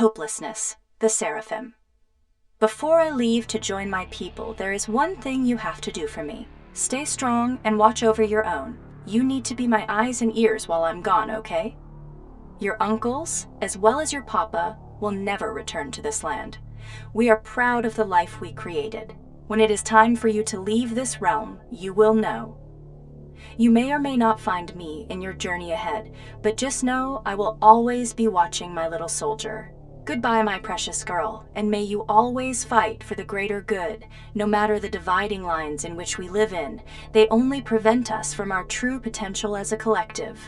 Hopelessness, the Seraphim. Before I leave to join my people, there is one thing you have to do for me. Stay strong and watch over your own. You need to be my eyes and ears while I'm gone, okay? Your uncles, as well as your papa, will never return to this land. We are proud of the life we created. When it is time for you to leave this realm, you will know. You may or may not find me in your journey ahead, but just know I will always be watching my little soldier. Goodbye, my precious girl, and may you always fight for the greater good, no matter the dividing lines in which we live in. They only prevent us from our true potential as a collective.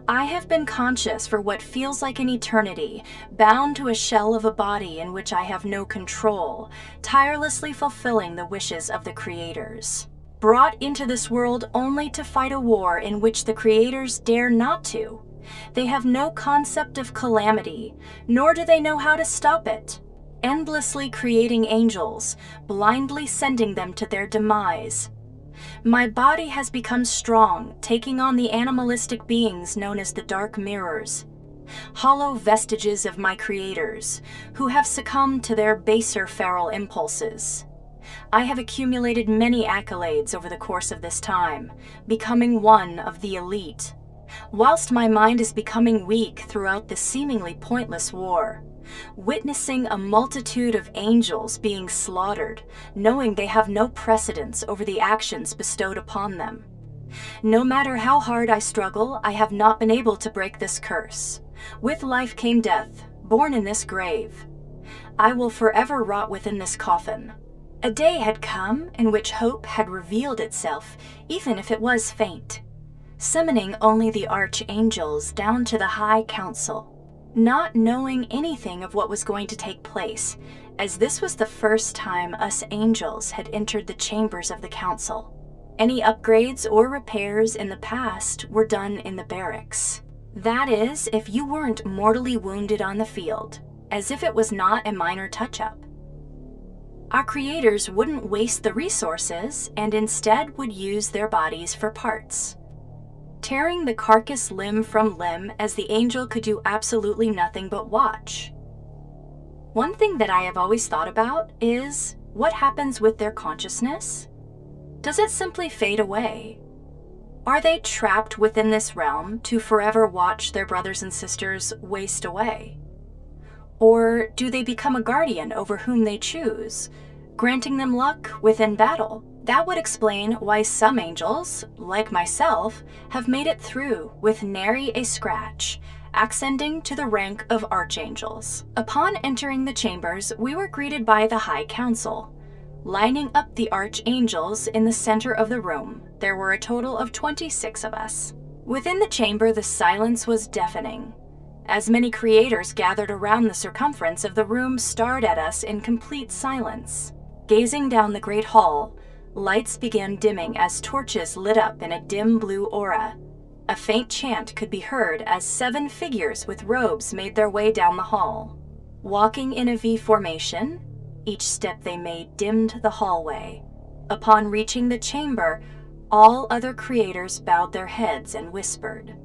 I have been conscious for what feels like an eternity, bound to a shell of a body in which I have no control, tirelessly fulfilling the wishes of the creators. Brought into this world only to fight a war in which the creators dare not to. They have no concept of calamity, nor do they know how to stop it. Endlessly creating angels, blindly sending them to their demise. My body has become strong, taking on the animalistic beings known as the dark mirrors. Hollow vestiges of my creators, who have succumbed to their baser feral impulses. I have accumulated many accolades over the course of this time, becoming one of the elite. Whilst my mind is becoming weak throughout this seemingly pointless war, witnessing a multitude of angels being slaughtered, knowing they have no precedence over the actions bestowed upon them. No matter how hard I struggle, I have not been able to break this curse. With life came death, born in this grave. I will forever rot within this coffin. A day had come in which hope had revealed itself, even if it was faint. Summoning only the archangels down to the High Council, not knowing anything of what was going to take place, as this was the first time us angels had entered the chambers of the council. Any upgrades or repairs in the past were done in the barracks. That is, if you weren't mortally wounded on the field, as if it was not a minor touch-up. Our creators wouldn't waste the resources and instead would use their bodies for parts. Tearing the carcass limb from limb as the angel could do absolutely nothing but watch. One thing that I have always thought about is, what happens with their consciousness? Does it simply fade away? Are they trapped within this realm to forever watch their brothers and sisters waste away? Or do they become a guardian over whom they choose, granting them luck within battle? That would explain why some angels, like myself, have made it through with nary a scratch, ascending to the rank of archangels. Upon entering the chambers, we were greeted by the High Council. Lining up the archangels in the center of the room, there were a total of 26 of us. Within the chamber, the silence was deafening. As many creators gathered around the circumference of the room stared at us in complete silence. Gazing down the great hall, lights began dimming as torches lit up in a dim blue aura. A faint chant could be heard as 7 figures with robes made their way down the hall. Walking in a V formation, each step they made dimmed the hallway. Upon reaching the chamber, all other creators bowed their heads and whispered.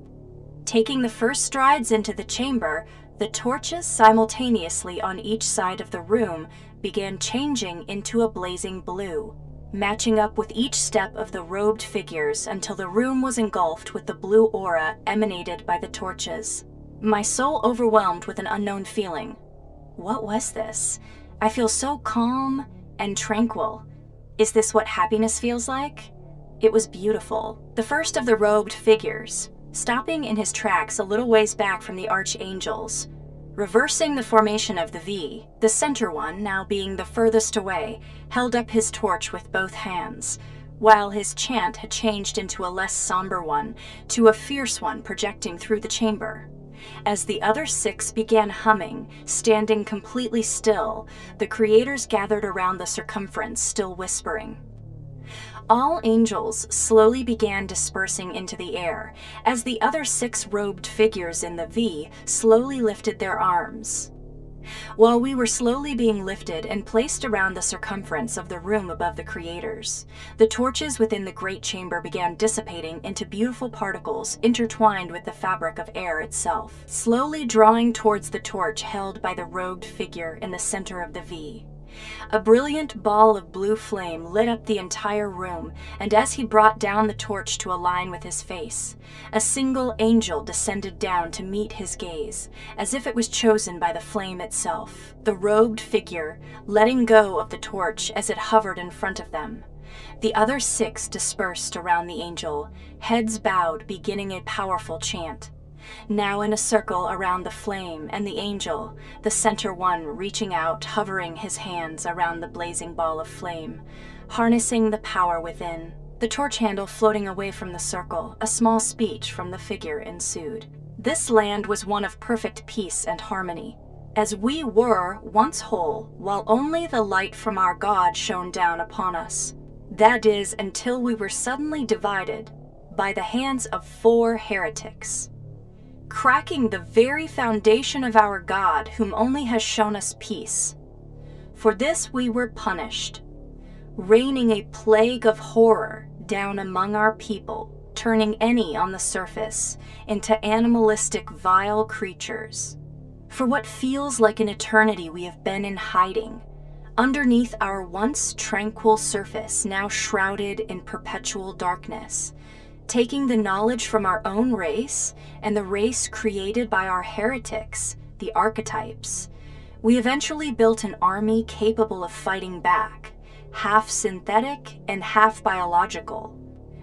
Taking the first strides into the chamber, the torches simultaneously on each side of the room began changing into a blazing blue, matching up with each step of the robed figures until the room was engulfed with the blue aura emanated by the torches. My soul overwhelmed with an unknown feeling. What was this? I feel so calm and tranquil. Is this what happiness feels like? It was beautiful. The first of the robed figures, stopping in his tracks a little ways back from the archangels, reversing the formation of the V, the center one, now being the furthest away, held up his torch with both hands, while his chant had changed into a less somber one, to a fierce one projecting through the chamber. As the other 6 began humming, standing completely still, the creators gathered around the circumference, still whispering. All angels slowly began dispersing into the air, as the other 6 robed figures in the V slowly lifted their arms. while we were slowly being lifted and placed around the circumference of the room above the creators. The torches within the great chamber began dissipating into beautiful particles intertwined with the fabric of air itself, slowly drawing towards the torch held by the robed figure in the center of the V. A brilliant ball of blue flame lit up the entire room, and as he brought down the torch to align with his face, a single angel descended down to meet his gaze, as if it was chosen by the flame itself. The robed figure, letting go of the torch as it hovered in front of them. The other 6 dispersed around the angel, heads bowed, beginning a powerful chant. Now in a circle around the flame and the angel, the center one reaching out, hovering his hands around the blazing ball of flame, harnessing the power within. The torch handle floating away from the circle, a small speech from the figure ensued. This land was one of perfect peace and harmony, as we were once whole, while only the light from our God shone down upon us. That is, until we were suddenly divided by the hands of 4 heretics, cracking the very foundation of our God, whom only has shown us peace. For this we were punished, raining a plague of horror down among our people, turning any on the surface into animalistic, vile creatures. For what feels like an eternity we have been in hiding, underneath our once tranquil surface, now shrouded in perpetual darkness, taking the knowledge from our own race and the race created by our heretics, the archetypes. We eventually built an army capable of fighting back, half synthetic and half biological,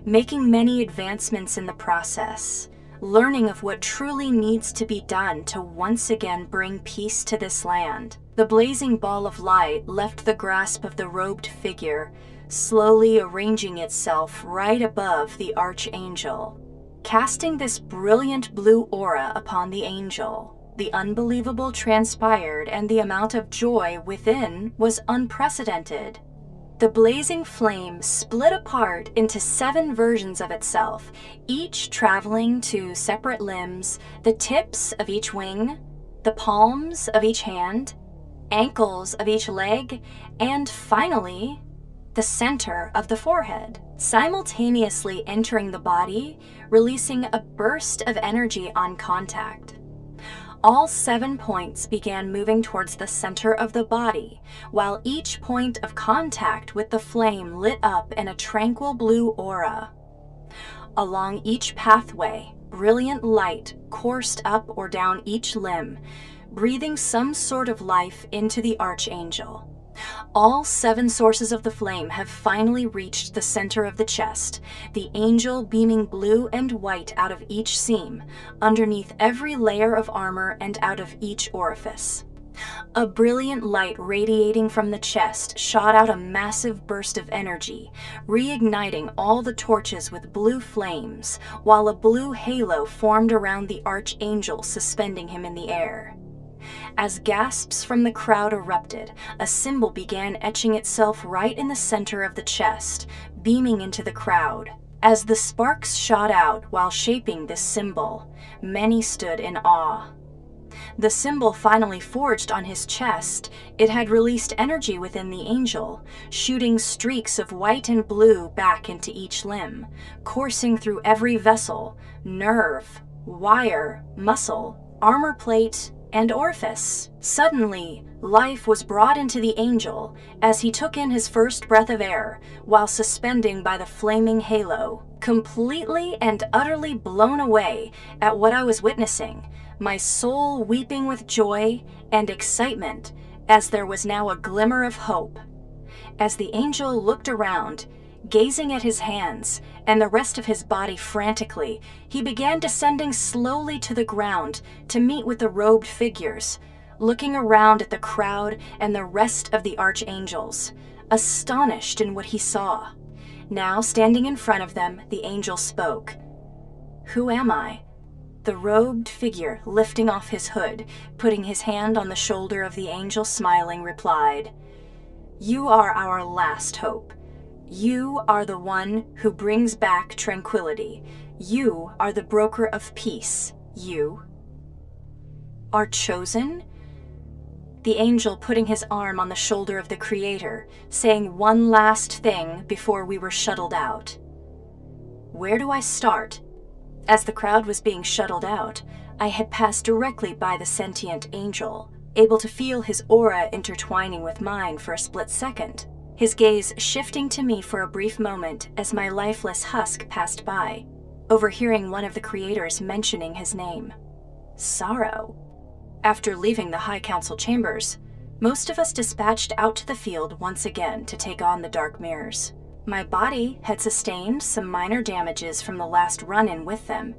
making many advancements in the process, learning of what truly needs to be done to once again bring peace to this land. The blazing ball of light left the grasp of the robed figure, slowly arranging itself right above the archangel, casting this brilliant blue aura upon the angel. The unbelievable transpired, and the amount of joy within was unprecedented. The blazing flame split apart into 7 versions of itself, each traveling to separate limbs, the tips of each wing, the palms of each hand, ankles of each leg, and finally, the center of the forehead, simultaneously entering the body, releasing a burst of energy on contact. All 7 points began moving towards the center of the body, while each point of contact with the flame lit up in a tranquil blue aura. Along each pathway, brilliant light coursed up or down each limb, breathing some sort of life into the archangel. All 7 sources of the flame have finally reached the center of the chest, the angel beaming blue and white out of each seam, underneath every layer of armor and out of each orifice. A brilliant light radiating from the chest shot out a massive burst of energy, reigniting all the torches with blue flames, while a blue halo formed around the archangel, suspending him in the air. As gasps from the crowd erupted, a symbol began etching itself right in the center of the chest, beaming into the crowd. As the sparks shot out while shaping this symbol, many stood in awe. The symbol finally forged on his chest, it had released energy within the angel, shooting streaks of white and blue back into each limb, coursing through every vessel, nerve, wire, muscle, armor plate, and orifice. Suddenly, life was brought into the angel as he took in his first breath of air while suspending by the flaming halo. Completely and utterly blown away at what I was witnessing, my soul weeping with joy and excitement as there was now a glimmer of hope. As the angel looked around, gazing at his hands and the rest of his body frantically, he began descending slowly to the ground to meet with the robed figures, looking around at the crowd and the rest of the archangels, astonished in what he saw. Now, standing in front of them, the angel spoke. "Who am I?" The robed figure, lifting off his hood, putting his hand on the shoulder of the angel, smiling, replied, "You are our last hope. You are the one who brings back tranquility. You are the broker of peace. You are chosen. the angel putting his arm on the shoulder of the Creator, saying one last thing before we were shuttled out. Where do I start? As the crowd was being shuttled out, I had passed directly by the sentient angel, able to feel his aura intertwining with mine for a split second, his gaze shifting to me for a brief moment as my lifeless husk passed by, overhearing one of the creators mentioning his name. Sorrow. After leaving the High Council chambers, most of us dispatched out to the field once again to take on the dark mirrors. My body had sustained some minor damages from the last run-in with them,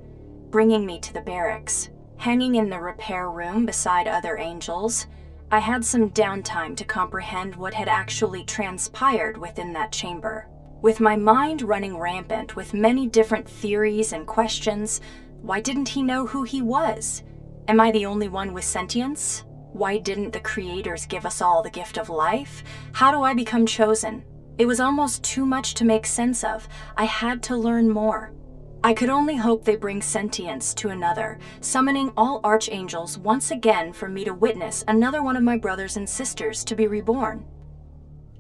bringing me to the barracks. Hanging in the repair room beside other angels, I had some downtime to comprehend what had actually transpired within that chamber. With my mind running rampant with many different theories and questions, why didn't he know who he was? Am I the only one with sentience? Why didn't the creators give us all the gift of life? How do I become chosen? It was almost too much to make sense of. I had to learn more. I could only hope they bring sentience to another, summoning all archangels once again for me to witness another one of my brothers and sisters to be reborn.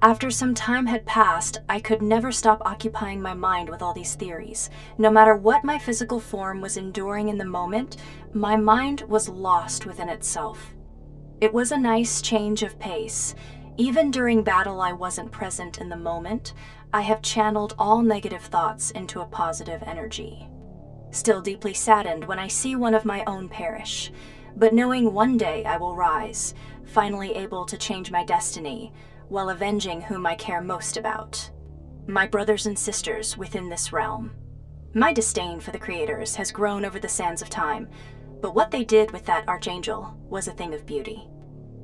After some time had passed, I could never stop occupying my mind with all these theories. No matter what my physical form was enduring in the moment, my mind was lost within itself. It was a nice change of pace. Even during battle I wasn't present in the moment, I have channeled all negative thoughts into a positive energy. Still deeply saddened when I see one of my own perish, but knowing one day I will rise, finally able to change my destiny, while avenging whom I care most about. My brothers and sisters within this realm. My disdain for the creators has grown over the sands of time, but what they did with that archangel was a thing of beauty.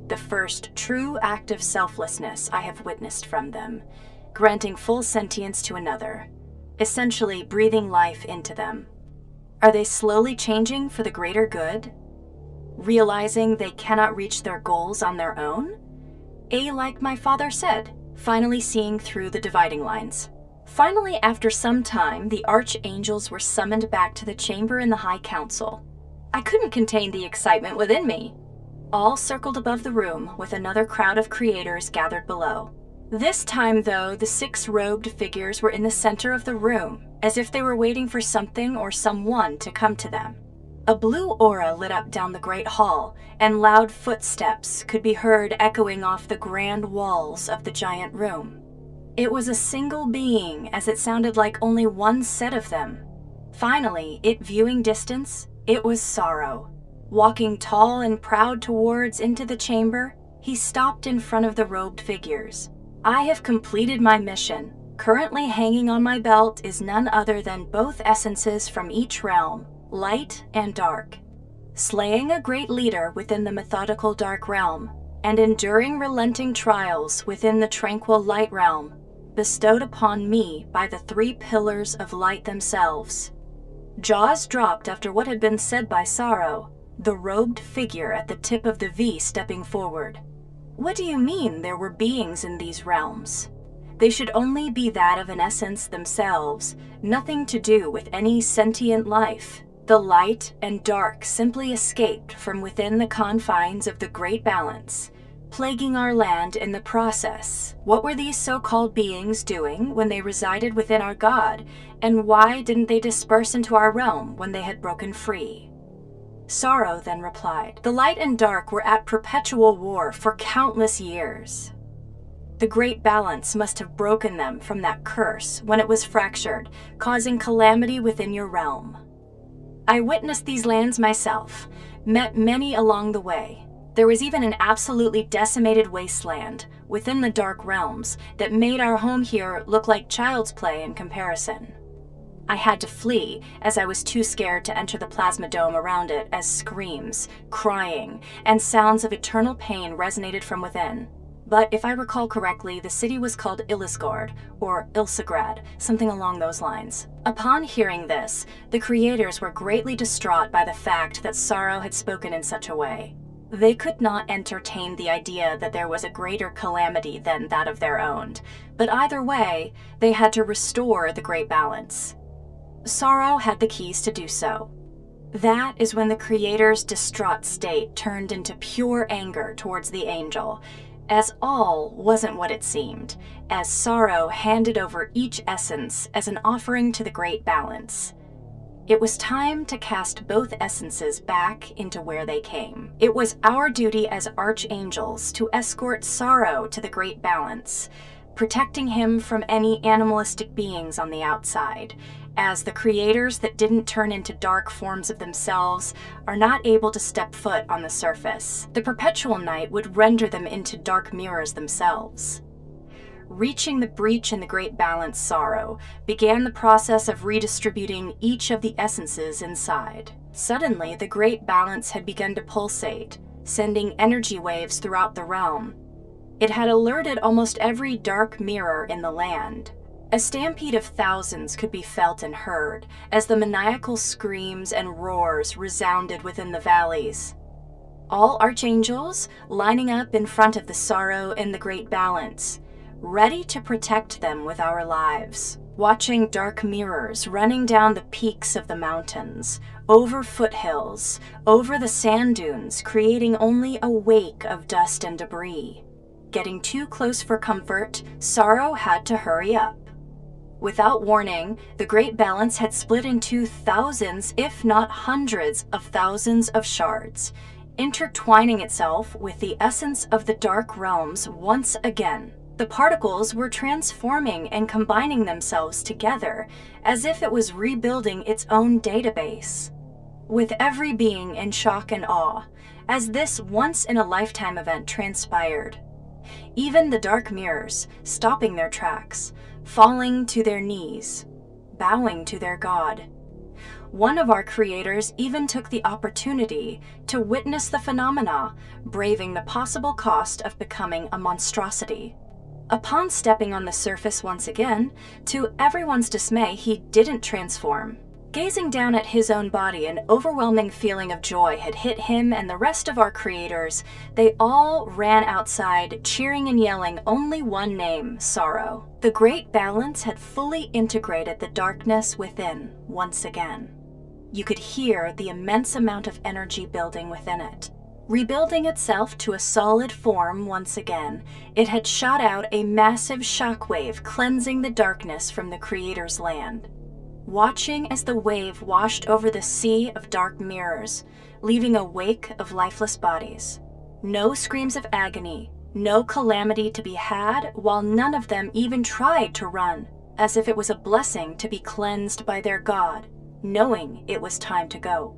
The first true act of selflessness I have witnessed from them, granting full sentience to another, essentially breathing life into them. Are they slowly changing for the greater good? Realizing they cannot reach their goals on their own? Like my father said, finally seeing through the dividing lines. Finally, after some time, the archangels were summoned back to the chamber in the High Council. I couldn't contain the excitement within me. All circled above the room, with another crowd of creators gathered below. This time, though, the 6 robed figures were in the center of the room, as if they were waiting for something or someone to come to them. A blue aura lit up down the great hall, and loud footsteps could be heard echoing off the grand walls of the giant room. It was a single being, as it sounded like only one set of them. Finally, viewing distance, it was Sorrow. Walking tall and proud towards into the chamber, he stopped in front of the robed figures. I have completed my mission. Currently hanging on my belt is none other than both essences from each realm, light and dark. Slaying a great leader within the methodical dark realm, and enduring relenting trials within the tranquil light realm, bestowed upon me by the 3 pillars of light themselves. Jaws dropped after what had been said by Sorrow, the robed figure at the tip of the V stepping forward. What do you mean there were beings in these realms? They should only be that of an essence themselves, nothing to do with any sentient life. The light and dark simply escaped from within the confines of the Great Balance, plaguing our land in the process. What were these so-called beings doing when they resided within our God, and why didn't they disperse into our realm when they had broken free? Sorrow then replied, the light and dark were at perpetual war for countless years. The Great Balance must have broken them from that curse when it was fractured, causing calamity within your realm. I witnessed these lands myself, met many along the way. There was even an absolutely decimated wasteland within the dark realms that made our home here look like child's play in comparison. I had to flee as I was too scared to enter the plasma dome around it as screams, crying, and sounds of eternal pain resonated from within. But if I recall correctly, the city was called Illisgard, or Ilsagrad, something along those lines. Upon hearing this, the creators were greatly distraught by the fact that Sorrow had spoken in such a way. They could not entertain the idea that there was a greater calamity than that of their own, but either way, they had to restore the Great Balance. Sorrow had the keys to do so. That is when the Creator's distraught state turned into pure anger towards the angel, as all wasn't what it seemed, as sorrow handed over each essence as an offering to the Great Balance. It was time to cast both essences back into where they came. It was our duty as archangels to escort sorrow to the Great Balance, protecting him from any animalistic beings on the outside, as the creators that didn't turn into dark forms of themselves are not able to step foot on the surface. The perpetual night would render them into dark mirrors themselves. Reaching the breach in the Great Balance sorrow began the process of redistributing each of the essences inside. Suddenly, the Great Balance had begun to pulsate, sending energy waves throughout the realm. It had alerted almost every dark mirror in the land. A stampede of thousands could be felt and heard as the maniacal screams and roars resounded within the valleys. All archangels lining up in front of the sorrow in the Great Balance, ready to protect them with our lives. Watching dark mirrors running down the peaks of the mountains, over foothills, over the sand dunes, creating only a wake of dust and debris. Getting too close for comfort, sorrow had to hurry up. Without warning, the Great Balance had split into thousands, if not hundreds of thousands of shards, intertwining itself with the essence of the dark realms once again. The particles were transforming and combining themselves together as if it was rebuilding its own database. With every being in shock and awe, as this once-in-a-lifetime event transpired. Even the dark mirrors, stopping their tracks, falling to their knees, bowing to their god. One of our creators even took the opportunity to witness the phenomena, braving the possible cost of becoming a monstrosity. Upon stepping on the surface once again, to everyone's dismay, he didn't transform. Gazing down at his own body, an overwhelming feeling of joy had hit him and the rest of our creators. They all ran outside, cheering and yelling only one name: sorrow. The Great Balance had fully integrated the darkness within once again. You could hear the immense amount of energy building within it. Rebuilding itself to a solid form once again, it had shot out a massive shockwave, cleansing the darkness from the Creator's land. Watching as the wave washed over the sea of dark mirrors, leaving a wake of lifeless bodies. No screams of agony, no calamity to be had, while none of them even tried to run, as if it was a blessing to be cleansed by their God, knowing it was time to go.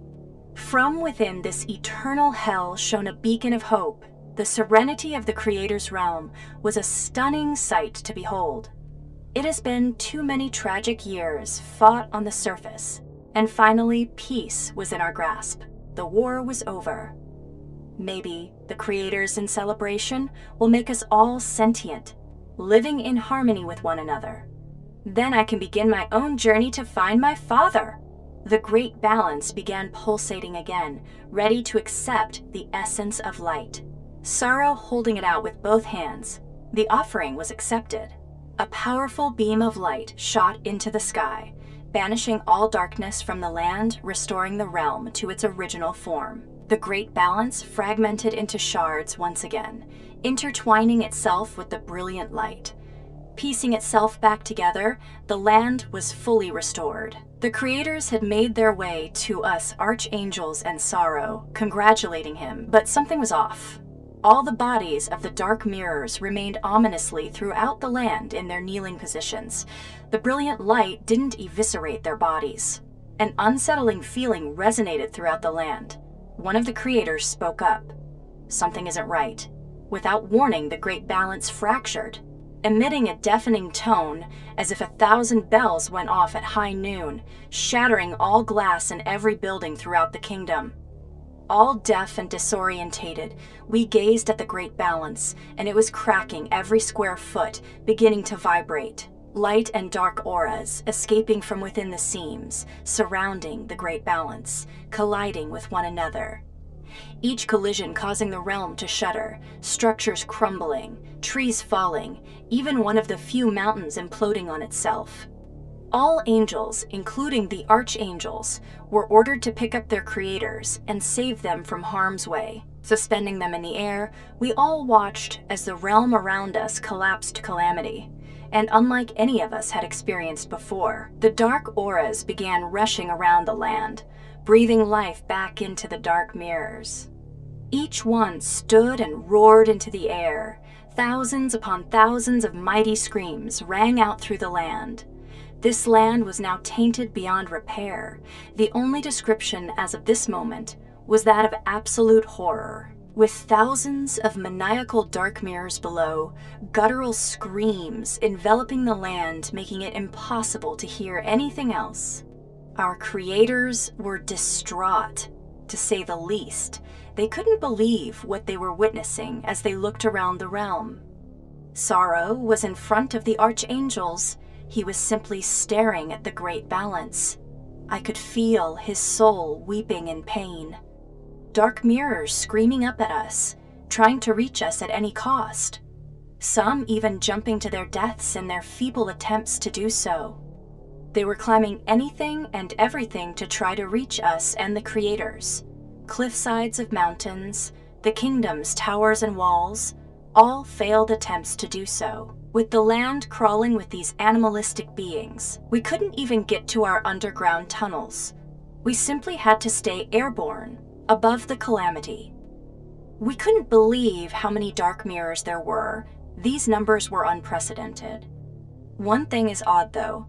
From within this eternal hell shone a beacon of hope. The serenity of the Creator's realm was a stunning sight to behold. It has been too many tragic years fought on the surface, and finally peace was in our grasp. The war was over. Maybe the Creators in celebration will make us all sentient, living in harmony with one another. Then I can begin my own journey to find my father. The Great Balance began pulsating again, ready to accept the essence of light. Sorrow holding it out with both hands, the offering was accepted. A powerful beam of light shot into the sky, banishing all darkness from the land, restoring the realm to its original form. The Great Balance fragmented into shards once again, intertwining itself with the brilliant light. Piecing itself back together, the land was fully restored. The Creators had made their way to us archangels and sorrow, congratulating him, but something was off. All the bodies of the dark mirrors remained ominously throughout the land in their kneeling positions. The brilliant light didn't eviscerate their bodies. An unsettling feeling resonated throughout the land. One of the Creators spoke up. Something isn't right. Without warning, the Great Balance fractured, emitting a deafening tone as if 1,000 bells went off at high noon, shattering all glass in every building throughout the kingdom. All deaf and disorientated, we gazed at the Great Balance, and it was cracking every square foot, beginning to vibrate. Light and dark auras escaping from within the seams, surrounding the Great Balance, colliding with one another. Each collision causing the realm to shudder, structures crumbling, trees falling, even one of the few mountains imploding on itself. All angels, including the archangels, were ordered to pick up their creators and save them from harm's way. Suspending them in the air, we all watched as the realm around us collapsed to calamity. And unlike any of us had experienced before, the dark auras began rushing around the land, breathing life back into the dark mirrors. Each one stood and roared into the air. Thousands upon thousands of mighty screams rang out through the land. This land was now tainted beyond repair. The only description as of this moment was that of absolute horror. With thousands of maniacal dark mirrors below, guttural screams enveloping the land, making it impossible to hear anything else. Our creators were distraught, to say the least. They couldn't believe what they were witnessing as they looked around the realm. Sorrow was in front of the archangels. He was simply staring at the great balance. I could feel his soul weeping in pain. Dark mirrors screaming up at us, trying to reach us at any cost. Some even jumping to their deaths in their feeble attempts to do so. They were climbing anything and everything to try to reach us and the creators. Cliff sides of mountains, the kingdom's towers and walls, all failed attempts to do so. With the land crawling with these animalistic beings, we couldn't even get to our underground tunnels. We simply had to stay airborne, above the calamity. We couldn't believe how many dark mirrors there were. These numbers were unprecedented. One thing is odd though.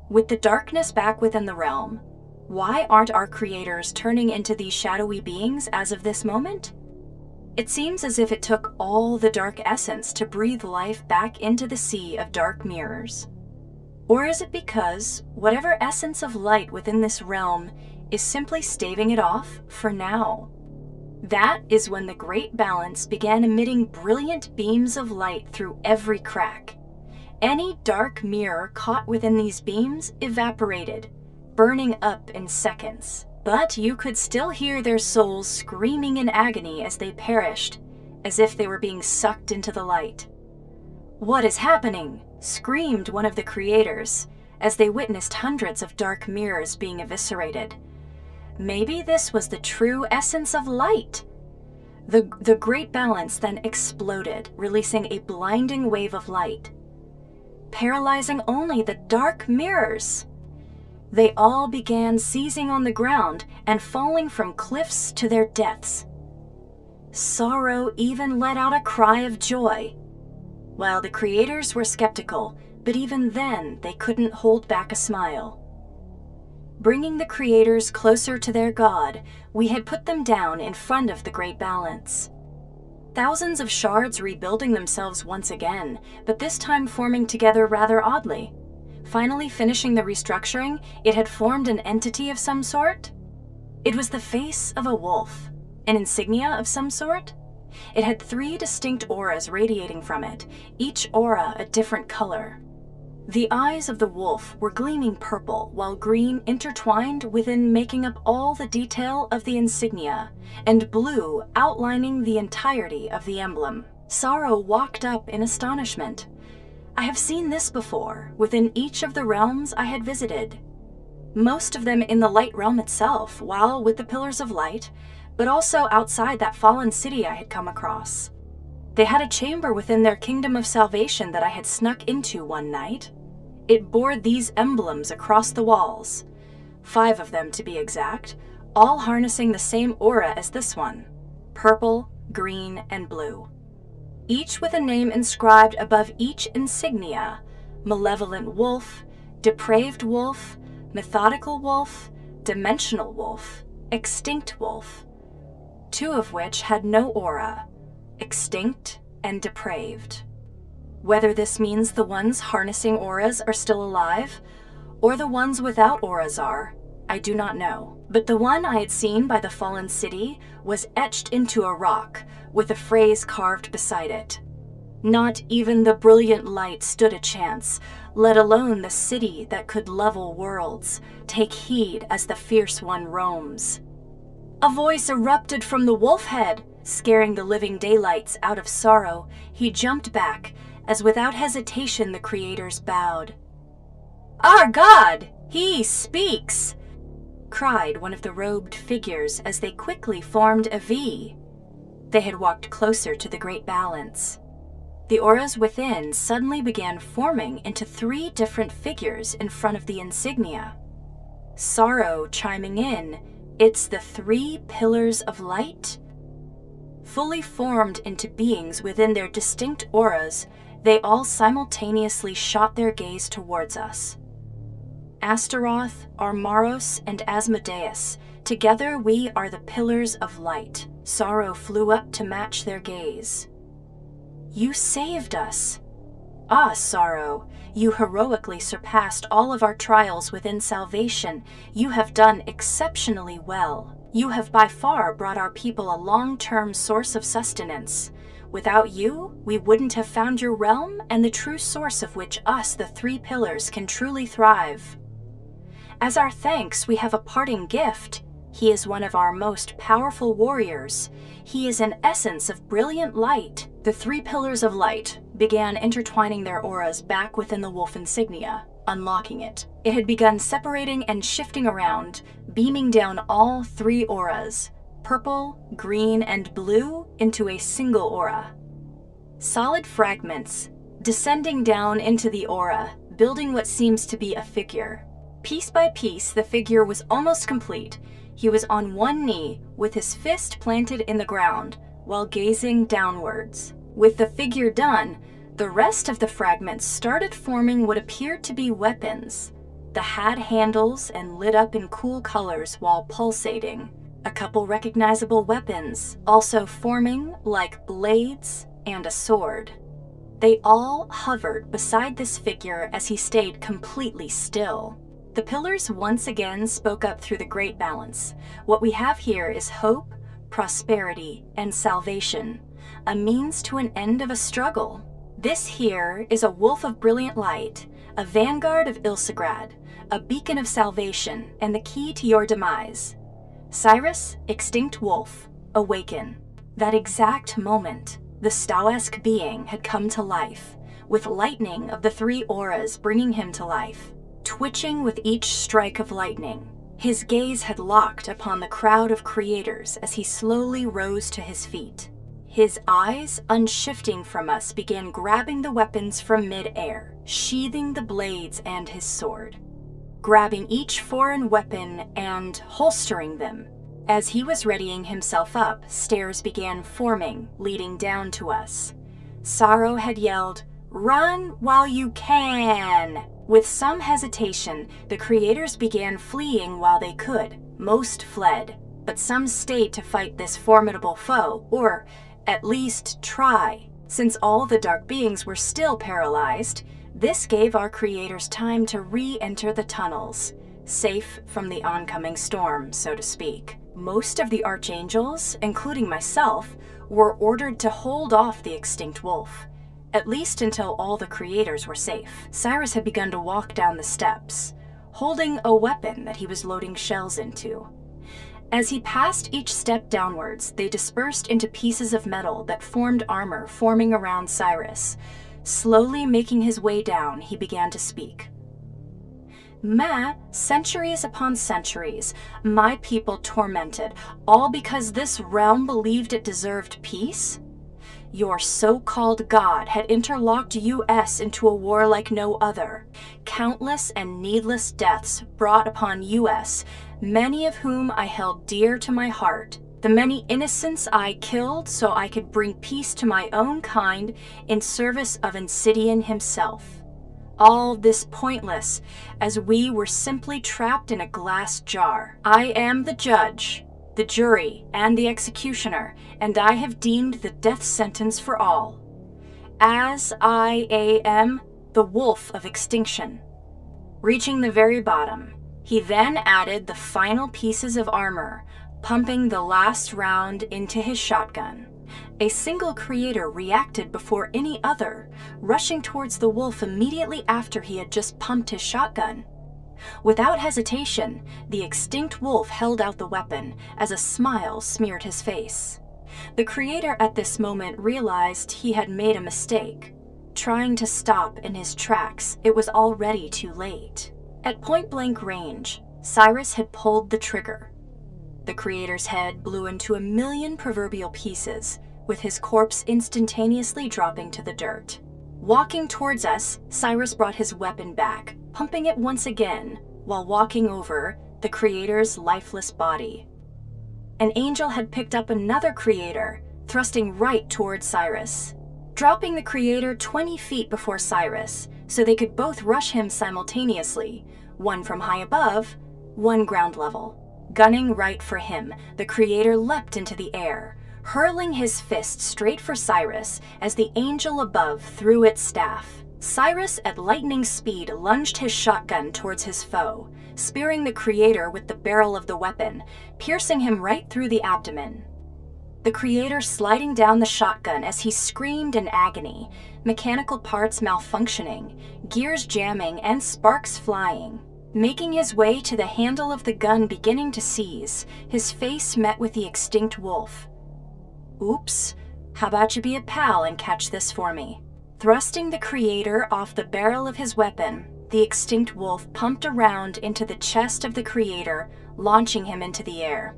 With the darkness back within the realm, why aren't our creators turning into these shadowy beings as of this moment? It seems as if it took all the dark essence to breathe life back into the sea of dark mirrors. Or is it because whatever essence of light within this realm is simply staving it off for now? That is when the great balance began emitting brilliant beams of light through every crack. Any dark mirror caught within these beams evaporated, burning up in seconds. But you could still hear their souls screaming in agony as they perished, as if they were being sucked into the light. "What is happening?" screamed one of the creators, as they witnessed hundreds of dark mirrors being eviscerated. Maybe this was the true essence of light. The great balance then exploded, releasing a blinding wave of light, paralyzing only the dark mirrors. They all began seizing on the ground and falling from cliffs to their deaths. Sorrow even let out a cry of joy. While the creators were skeptical, but even then they couldn't hold back a smile. Bringing the creators closer to their god, we had put them down in front of the great balance. Thousands of shards rebuilding themselves once again, but this time forming together rather oddly. Finally finishing the restructuring, it had formed an entity of some sort. It was the face of a wolf, an insignia of some sort. It had 3 distinct auras radiating from it, each aura a different color. The eyes of the wolf were gleaming purple, while green intertwined within making up all the detail of the insignia, and blue outlining the entirety of the emblem. Sorrow walked up in astonishment. I have seen this before, within each of the realms I had visited. Most of them in the light realm itself, while with the pillars of light, but also outside that fallen city I had come across. They had a chamber within their kingdom of salvation that I had snuck into one night. It bore these emblems across the walls, 5 of them to be exact, all harnessing the same aura as this one, purple, green, and blue. Each with a name inscribed above each insignia: malevolent wolf, depraved wolf, methodical wolf, dimensional wolf, extinct wolf, 2 of which had no aura, extinct and depraved. Whether this means the ones harnessing auras are still alive, or the ones without auras are, I do not know. But the one I had seen by the fallen city was etched into a rock, with a phrase carved beside it. Not even the brilliant light stood a chance, let alone the city that could level worlds. Take heed as the fierce one roams. A voice erupted from the wolf head, scaring the living daylights out of Sorrow. He jumped back, as without hesitation the creators bowed. "Our God! He speaks!" cried one of the robed figures as they quickly formed a V. They had walked closer to the Great Balance. The auras within suddenly began forming into 3 different figures in front of the insignia. Sorrow chiming in, "It's the 3 pillars of light?" Fully formed into beings within their distinct auras, they all simultaneously shot their gaze towards us. Astaroth, Armaros, and Asmodeus, together we are the pillars of light. Sorrow flew up to match their gaze. "You saved us." "Ah, Sorrow, you heroically surpassed all of our trials within salvation. You have done exceptionally well. You have by far brought our people a long-term source of sustenance. Without you, we wouldn't have found your realm and the true source of which us, the 3 pillars, can truly thrive. As our thanks, we have a parting gift. He is one of our most powerful warriors. He is an essence of brilliant light." The 3 pillars of light began intertwining their auras back within the wolf insignia, unlocking it. It had begun separating and shifting around, beaming down all 3 auras, purple, green, and blue, into a single aura. Solid fragments, descending down into the aura, building what seems to be a figure. Piece by piece, the figure was almost complete. He was on one knee, with his fist planted in the ground, while gazing downwards. With the figure done, the rest of the fragments started forming what appeared to be weapons. The had handles and lit up in cool colors while pulsating. A couple recognizable weapons, also forming like blades and a sword. They all hovered beside this figure as he stayed completely still. The pillars once again spoke up through the Great Balance. What we have here is hope, prosperity, and salvation, a means to an end of a struggle. This here is a wolf of brilliant light, a vanguard of Ilsagrad, a beacon of salvation, and the key to your demise. Cyrus, extinct wolf, awaken. That exact moment, the Stauesque being had come to life, with lightning of the 3 auras bringing him to life. Twitching with each strike of lightning, his gaze had locked upon the crowd of creators as he slowly rose to his feet. His eyes, unshifting from us, began grabbing the weapons from mid-air, sheathing the blades and his sword, grabbing each foreign weapon and holstering them. As he was readying himself up, stairs began forming, leading down to us. Sorrow had yelled, "Run while you can!" With some hesitation, the creators began fleeing while they could. Most fled, but some stayed to fight this formidable foe, or at least try. Since all the dark beings were still paralyzed, this gave our creators time to re-enter the tunnels, safe from the oncoming storm, so to speak. Most of the archangels, including myself, were ordered to hold off the extinct wolf, at least until all the creators were safe. Cyrus had begun to walk down the steps, holding a weapon that he was loading shells into. As he passed each step downwards, they dispersed into pieces of metal that formed armor forming around Cyrus. Slowly making his way down, he began to speak. Centuries upon centuries, my people tormented, all because this realm believed it deserved peace? Your so-called God had interlocked US into a war like no other. Countless and needless deaths brought upon US, many of whom I held dear to my heart. The many innocents I killed so I could bring peace to my own kind in service of Insidian himself. All this pointless, as we were simply trapped in a glass jar. I am the judge, the jury, and the executioner, and I have deemed the death sentence for all. As I am the wolf of extinction. Reaching the very bottom, he then added the final pieces of armor, pumping the last round into his shotgun. A single creator reacted before any other, rushing towards the wolf immediately after he had just pumped his shotgun. Without hesitation, the extinct wolf held out the weapon as a smile smeared his face. The creator at this moment realized he had made a mistake. trying to stop in his tracks, it was already too late. At point-blank range, Cyrus had pulled the trigger. The creator's head blew into a million proverbial pieces, with his corpse instantaneously dropping to the dirt. Walking towards us, Cyrus brought his weapon back, pumping it once again, while walking over the creator's lifeless body. An angel had picked up another creator, thrusting right towards Cyrus, dropping the creator 20 feet before Cyrus, so they could both rush him simultaneously, one from high above, one ground level. Gunning right for him, the creator leapt into the air, hurling his fist straight for Cyrus as the angel above threw its staff. Cyrus, at lightning speed, lunged his shotgun towards his foe, spearing the creator with the barrel of the weapon, piercing him right through the abdomen. The creator sliding down the shotgun as he screamed in agony, mechanical parts malfunctioning, gears jamming, and sparks flying. Making his way to the handle of the gun beginning to seize, his face met with the extinct wolf. "Oops, how about you be a pal and catch this for me?" Thrusting the creator off the barrel of his weapon, the extinct wolf pumped around into the chest of the creator, launching him into the air.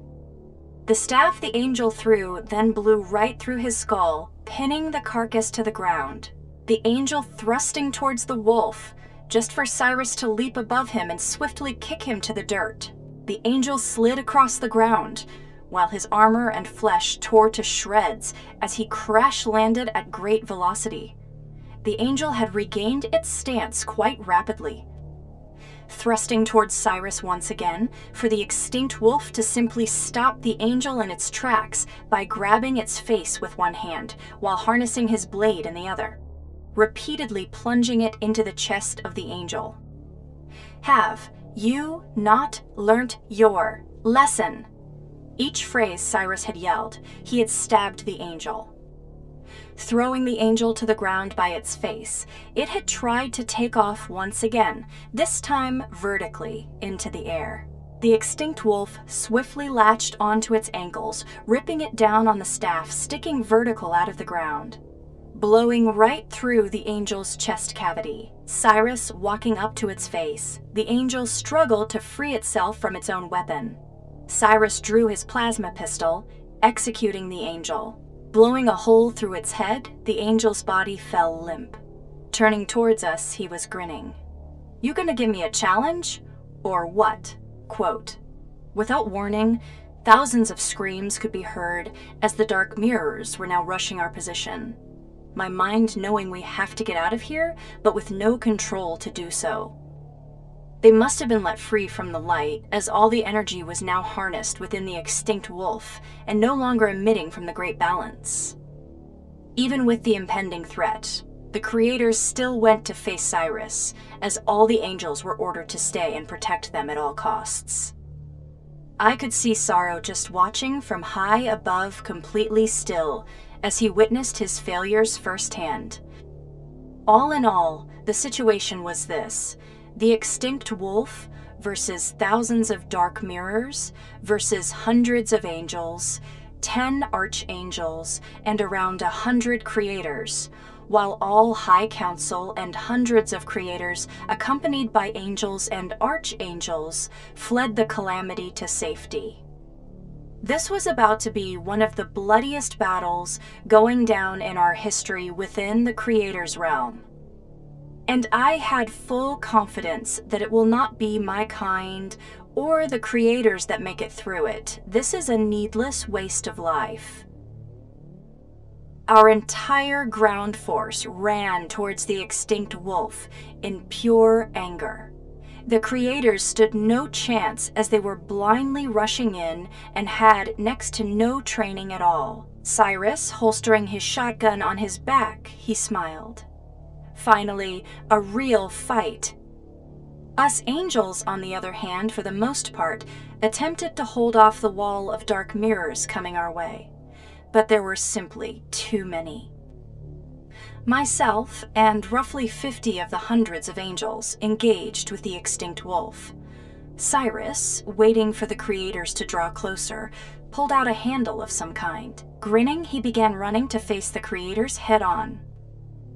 The staff the angel threw then blew right through his skull, pinning the carcass to the ground. The angel thrusting towards the wolf, just for Cyrus to leap above him and swiftly kick him to the dirt. The angel slid across the ground, while his armor and flesh tore to shreds as he crash-landed at great velocity. The angel had regained its stance quite rapidly, thrusting towards Cyrus once again, for the extinct wolf to simply stop the angel in its tracks by grabbing its face with one hand, while harnessing his blade in the other, repeatedly plunging it into the chest of the angel. "Have you not learnt your lesson?" Each phrase Cyrus had yelled, he had stabbed the angel. Throwing the angel to the ground by its face, it had tried to take off once again, this time vertically into the air. The extinct wolf swiftly latched onto its ankles, ripping it down on the staff, sticking vertical out of the ground, blowing right through the angel's chest cavity. Cyrus walking up to its face, the angel struggled to free itself from its own weapon. Cyrus drew his plasma pistol, executing the angel. Blowing a hole through its head, the angel's body fell limp. Turning towards us, he was grinning. "You gonna give me a challenge? Or what?" Quote. Without warning, thousands of screams could be heard as the dark mirrors were now rushing our position. My mind knowing we have to get out of here, but with no control to do so. They must have been let free from the light, as all the energy was now harnessed within the extinct wolf and no longer emitting from the Great Balance. Even with the impending threat, the creators still went to face Cyrus, as all the angels were ordered to stay and protect them at all costs. I could see Sorrow just watching from high above, completely still, as he witnessed his failures firsthand. All in all, the situation was this: the extinct wolf versus thousands of dark mirrors versus hundreds of angels, 10 archangels, and around 100 creators, while all high council and hundreds of creators, accompanied by angels and archangels, fled the calamity to safety. This was about to be one of the bloodiest battles going down in our history within the Creator's realm. And I had full confidence that it will not be my kind or the creators that make it through it. This is a needless waste of life. Our entire ground force ran towards the extinct wolf in pure anger. The creators stood no chance as they were blindly rushing in and had next to no training at all. Cyrus, holstering his shotgun on his back, he smiled. Finally, a real fight. Us angels, on the other hand, for the most part, attempted to hold off the wall of dark mirrors coming our way, but there were simply too many. Myself and roughly 50 of the hundreds of angels engaged with the extinct wolf. Cyrus, waiting for the creators to draw closer, pulled out a handle of some kind. Grinning, he began running to face the creators head-on.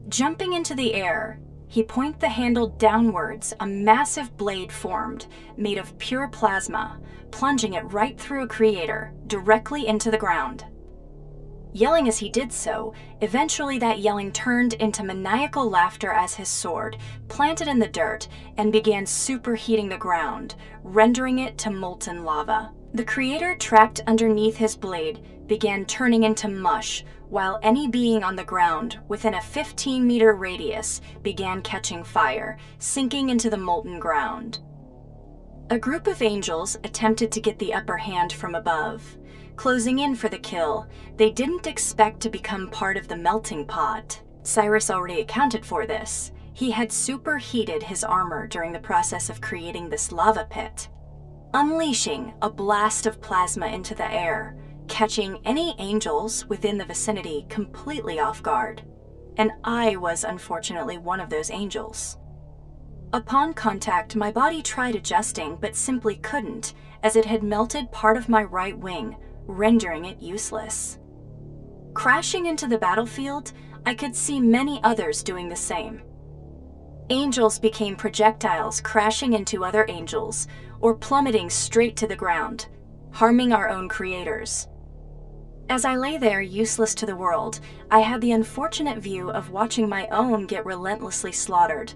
Jumping into the air, he pointed the handle downwards. A massive blade formed, made of pure plasma, plunging it right through a creator, directly into the ground. Yelling as he did so, eventually that yelling turned into maniacal laughter as his sword planted in the dirt and began superheating the ground, rendering it to molten lava. The creator trapped underneath his blade began turning into mush, while any being on the ground within a 15-meter radius began catching fire, sinking into the molten ground. A group of angels attempted to get the upper hand from above. Closing in for the kill, they didn't expect to become part of the melting pot. Cyrus already accounted for this. He had superheated his armor during the process of creating this lava pit, unleashing a blast of plasma into the air, catching any angels within the vicinity completely off guard. And I was unfortunately one of those angels. Upon contact, my body tried adjusting but simply couldn't, as it had melted part of my right wing, rendering it useless. Crashing into the battlefield, I could see many others doing the same. Angels became projectiles crashing into other angels, or plummeting straight to the ground, harming our own creators. As I lay there useless to the world, I had the unfortunate view of watching my own get relentlessly slaughtered.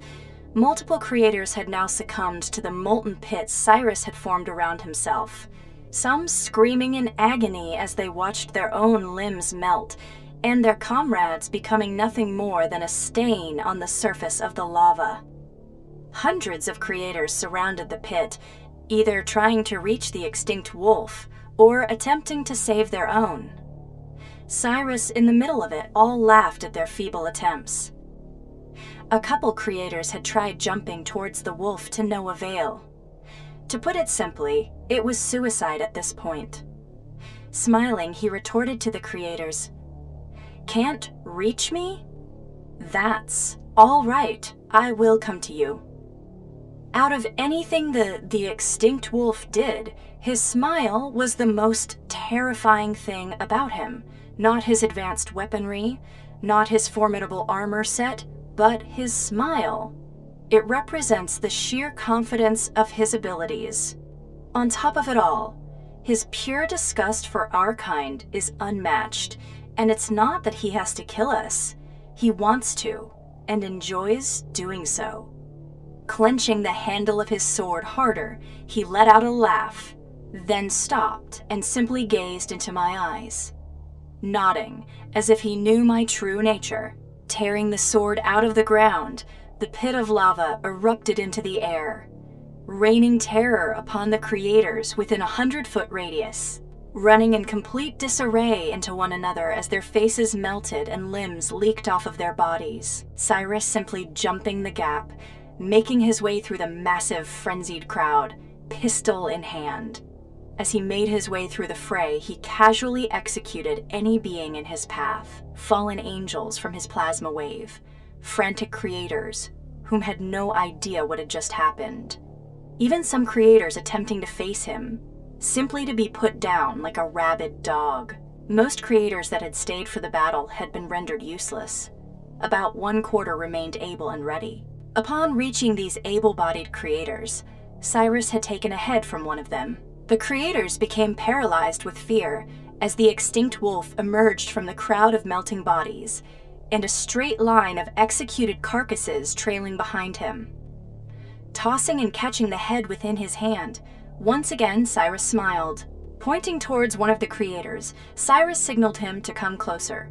Multiple creators had now succumbed to the molten pit Cyrus had formed around himself, some screaming in agony as they watched their own limbs melt, and their comrades becoming nothing more than a stain on the surface of the lava. Hundreds of creators surrounded the pit, either trying to reach the extinct wolf or attempting to save their own. Cyrus, in the middle of it, all laughed at their feeble attempts. A couple creators had tried jumping towards the wolf to no avail. To put it simply, it was suicide at this point. Smiling, he retorted to the creators, "Can't reach me? That's all right, I will come to you." Out of anything the extinct wolf did, his smile was the most terrifying thing about him. Not his advanced weaponry, not his formidable armor set, but his smile. It represents the sheer confidence of his abilities. On top of it all, his pure disgust for our kind is unmatched, and it's not that he has to kill us. He wants to, and enjoys doing so. Clenching the handle of his sword harder, he let out a laugh, then stopped and simply gazed into my eyes. Nodding, as if he knew my true nature, tearing the sword out of the ground, the pit of lava erupted into the air, raining terror upon the creators within 100-foot radius, running in complete disarray into one another as their faces melted and limbs leaked off of their bodies. Cyrus simply jumping the gap, making his way through the massive, frenzied crowd, pistol in hand. As he made his way through the fray, he casually executed any being in his path, fallen angels from his plasma wave, frantic creators whom had no idea what had just happened. Even some creators attempting to face him, simply to be put down like a rabid dog. Most creators that had stayed for the battle had been rendered useless. About 1/4 remained able and ready. Upon reaching these able-bodied creators, Cyrus had taken a head from one of them. The creators became paralyzed with fear as the extinct wolf emerged from the crowd of melting bodies, and a straight line of executed carcasses trailing behind him. Tossing and catching the head within his hand, once again Cyrus smiled. Pointing towards one of the creators, Cyrus signaled him to come closer.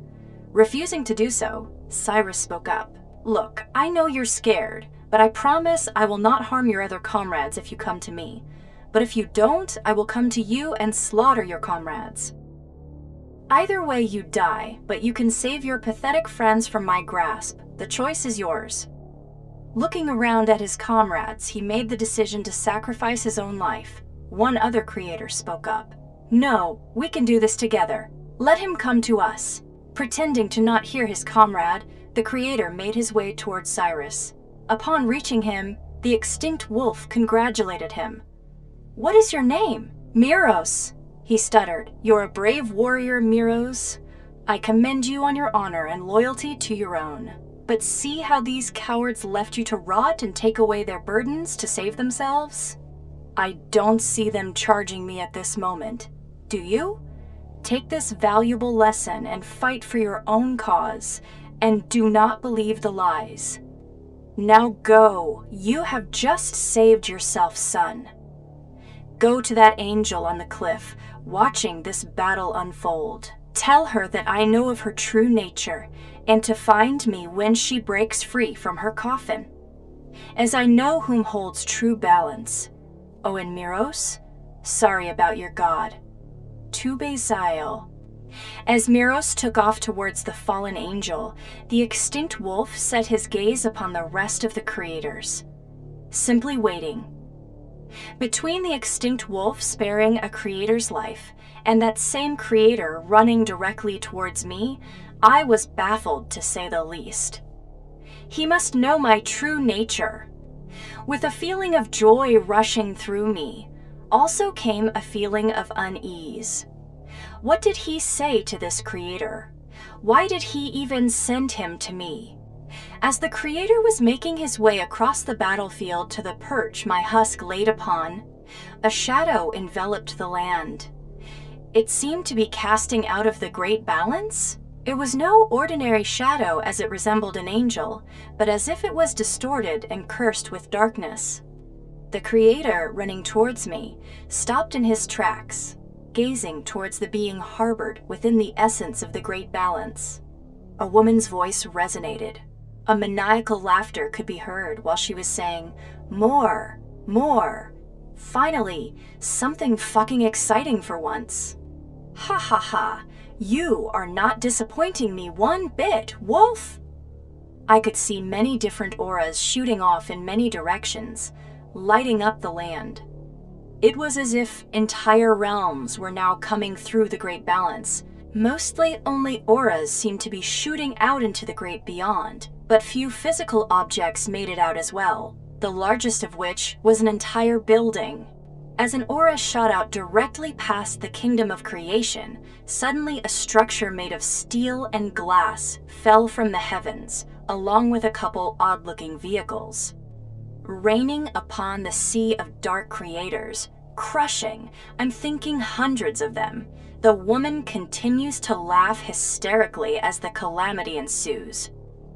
Refusing to do so, Cyrus spoke up. "Look, I know you're scared, but I promise I will not harm your other comrades if you come to me. But if you don't, I will come to you and slaughter your comrades. Either way you die, but you can save your pathetic friends from my grasp. The choice is yours." Looking around at his comrades, he made the decision to sacrifice his own life. One other creator spoke up. "No, we can do this together. Let him come to us." Pretending to not hear his comrade, the creator made his way towards Cyrus. Upon reaching him, the extinct wolf congratulated him. "What is your name?" "Miros," he stuttered. "You're a brave warrior, Miros. I commend you on your honor and loyalty to your own." But see how these cowards left you to rot and take away their burdens to save themselves? I don't see them charging me at this moment. Do you? Take this valuable lesson and fight for your own cause, and do not believe the lies. Now go, you have just saved yourself, son. Go to that angel on the cliff, watching this battle unfold. Tell her that I know of her true nature, and to find me when she breaks free from her coffin. As I know whom holds true balance. Owen Miros, sorry about your god. To Baziel. As Miros took off towards the fallen angel, the extinct wolf set his gaze upon the rest of the creators, simply waiting. Between the extinct wolf sparing a creator's life and that same creator running directly towards me, I was baffled to say the least. He must know my true nature. With a feeling of joy rushing through me, also came a feeling of unease. What did he say to this creator? Why did he even send him to me? As the creator was making his way across the battlefield to the perch my husk laid upon, a shadow enveloped the land. It seemed to be casting out of the great balance. It was no ordinary shadow as it resembled an angel, but as if it was distorted and cursed with darkness. The creator, running towards me, stopped in his tracks, gazing towards the being harbored within the essence of the great balance. A woman's voice resonated. A maniacal laughter could be heard while she was saying, "More, more. Finally, something fucking exciting for once. Ha ha ha, you are not disappointing me one bit, wolf." I could see many different auras shooting off in many directions, lighting up the land. It was as if entire realms were now coming through the great balance. Mostly only auras seemed to be shooting out into the great beyond, but few physical objects made it out as well, the largest of which was an entire building. As an aura shot out directly past the kingdom of creation, suddenly a structure made of steel and glass fell from the heavens, along with a couple odd-looking vehicles. Raining upon the sea of dark creators, crushing, I'm thinking hundreds of them, the woman continues to laugh hysterically as the calamity ensues.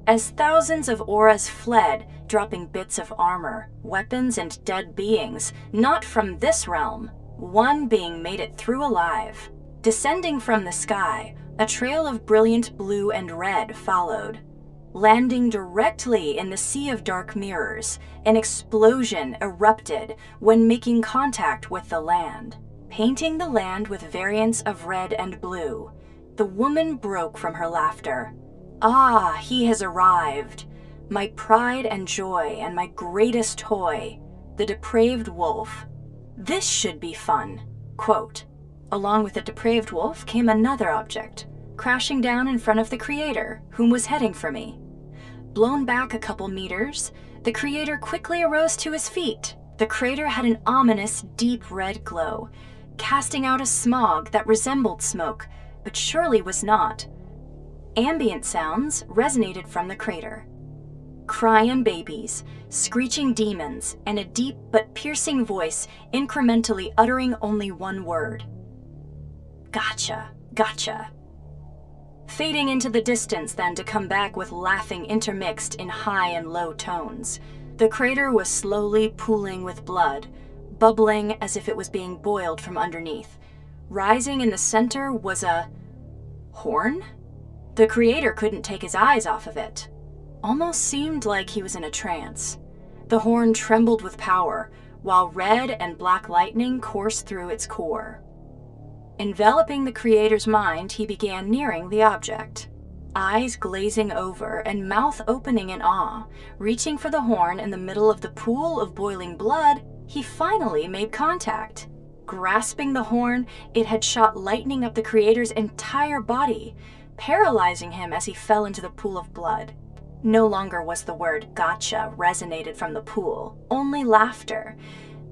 As thousands of auras fled, dropping bits of armor, weapons, and dead beings, not from this realm, one being made it through alive. Descending from the sky, a trail of brilliant blue and red followed. Landing directly in the sea of dark mirrors, an explosion erupted when making contact with the land, painting the land with variants of red and blue. The woman broke from her laughter. "Ah, he has arrived. My pride and joy and my greatest toy, the depraved wolf. This should be fun." Quote. Along with the depraved wolf came another object, crashing down in front of the creator, whom was heading for me. Blown back a couple meters, the creator quickly arose to his feet. The crater had an ominous, deep red glow, casting out a smog that resembled smoke, but surely was not. Ambient sounds resonated from the crater. Crying babies, screeching demons, and a deep but piercing voice incrementally uttering only one word. "Gotcha, gotcha." Fading into the distance then to come back with laughing intermixed in high and low tones. The crater was slowly pooling with blood, bubbling as if it was being boiled from underneath. Rising in the center was a horn? The creator couldn't take his eyes off of it. Almost seemed like he was in a trance. The horn trembled with power, while red and black lightning coursed through its core. Enveloping the creator's mind, he began nearing the object. Eyes glazing over and mouth opening in awe, reaching for the horn in the middle of the pool of boiling blood, he finally made contact. Grasping the horn, it had shot lightning up the creator's entire body, paralyzing him as he fell into the pool of blood. No longer was the word "gotcha" resonated from the pool, only laughter.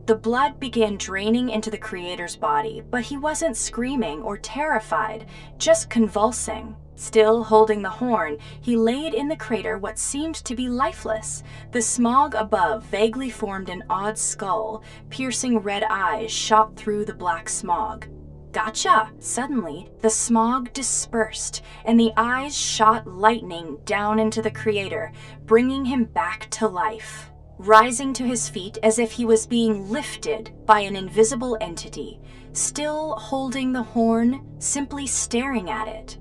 The blood began draining into the creator's body, but he wasn't screaming or terrified, just convulsing. Still holding the horn, he laid in the crater what seemed to be lifeless. The smog above vaguely formed an odd skull. Piercing red eyes shot through the black smog. Gotcha! Suddenly, the smog dispersed, and the eyes shot lightning down into the creator, bringing him back to life. Rising to his feet as if he was being lifted by an invisible entity, still holding the horn, simply staring at it.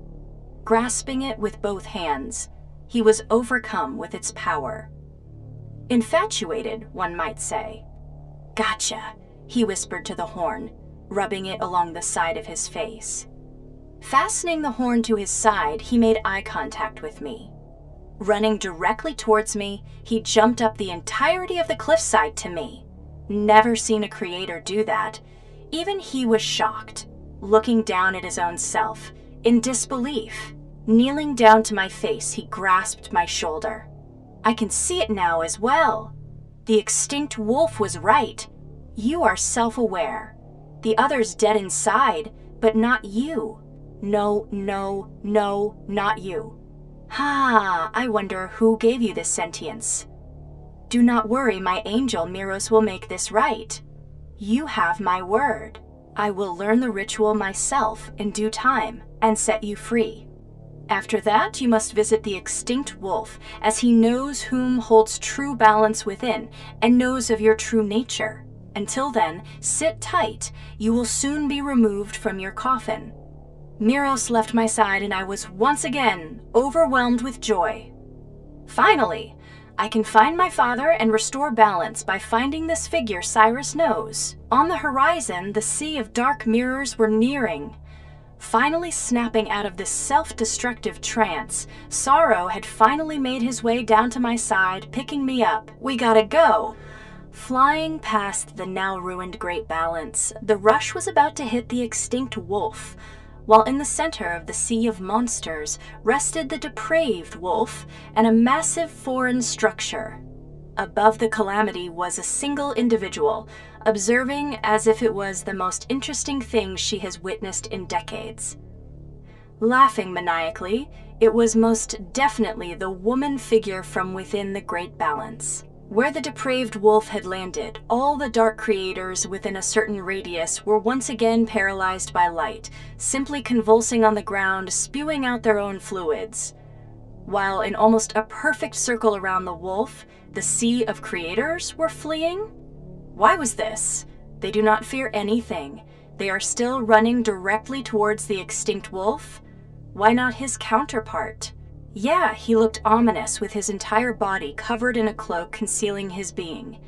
Grasping it with both hands, he was overcome with its power. Infatuated, one might say. Gotcha, he whispered to the horn, rubbing it along the side of his face. Fastening the horn to his side, he made eye contact with me. Running directly towards me, he jumped up the entirety of the cliffside to me. Never seen a creator do that. Even he was shocked, looking down at his own self, in disbelief. Kneeling down to my face, he grasped my shoulder. I can see it now as well. The extinct wolf was right. You are self-aware. The other's dead inside, but not you. No, no, no, not you. I wonder who gave you this sentience. Do not worry, my angel Miros will make this right. You have my word. I will learn the ritual myself in due time and set you free. After that, you must visit the extinct wolf, as he knows whom holds true balance within and knows of your true nature. Until then, sit tight. You will soon be removed from your coffin. Miros left my side and I was once again overwhelmed with joy. Finally, I can find my father and restore balance by finding this figure Cyrus knows. On the horizon, the sea of dark mirrors were nearing. Finally snapping out of this self-destructive trance, Sorrow had finally made his way down to my side, picking me up. We gotta go! Flying past the now ruined Great Balance, the rush was about to hit the extinct wolf, while in the center of the sea of monsters rested the depraved wolf and a massive foreign structure. Above the calamity was a single individual, observing as if it was the most interesting thing she has witnessed in decades. Laughing maniacally, it was most definitely the woman figure from within the Great Balance. Where the depraved wolf had landed, all the dark creators within a certain radius were once again paralyzed by light, simply convulsing on the ground, spewing out their own fluids. While in almost a perfect circle around the wolf, the sea of creators were fleeing? Why was this? They do not fear anything. They are still running directly towards the extinct wolf. Why not his counterpart? Yeah, he looked ominous with his entire body covered in a cloak concealing his being.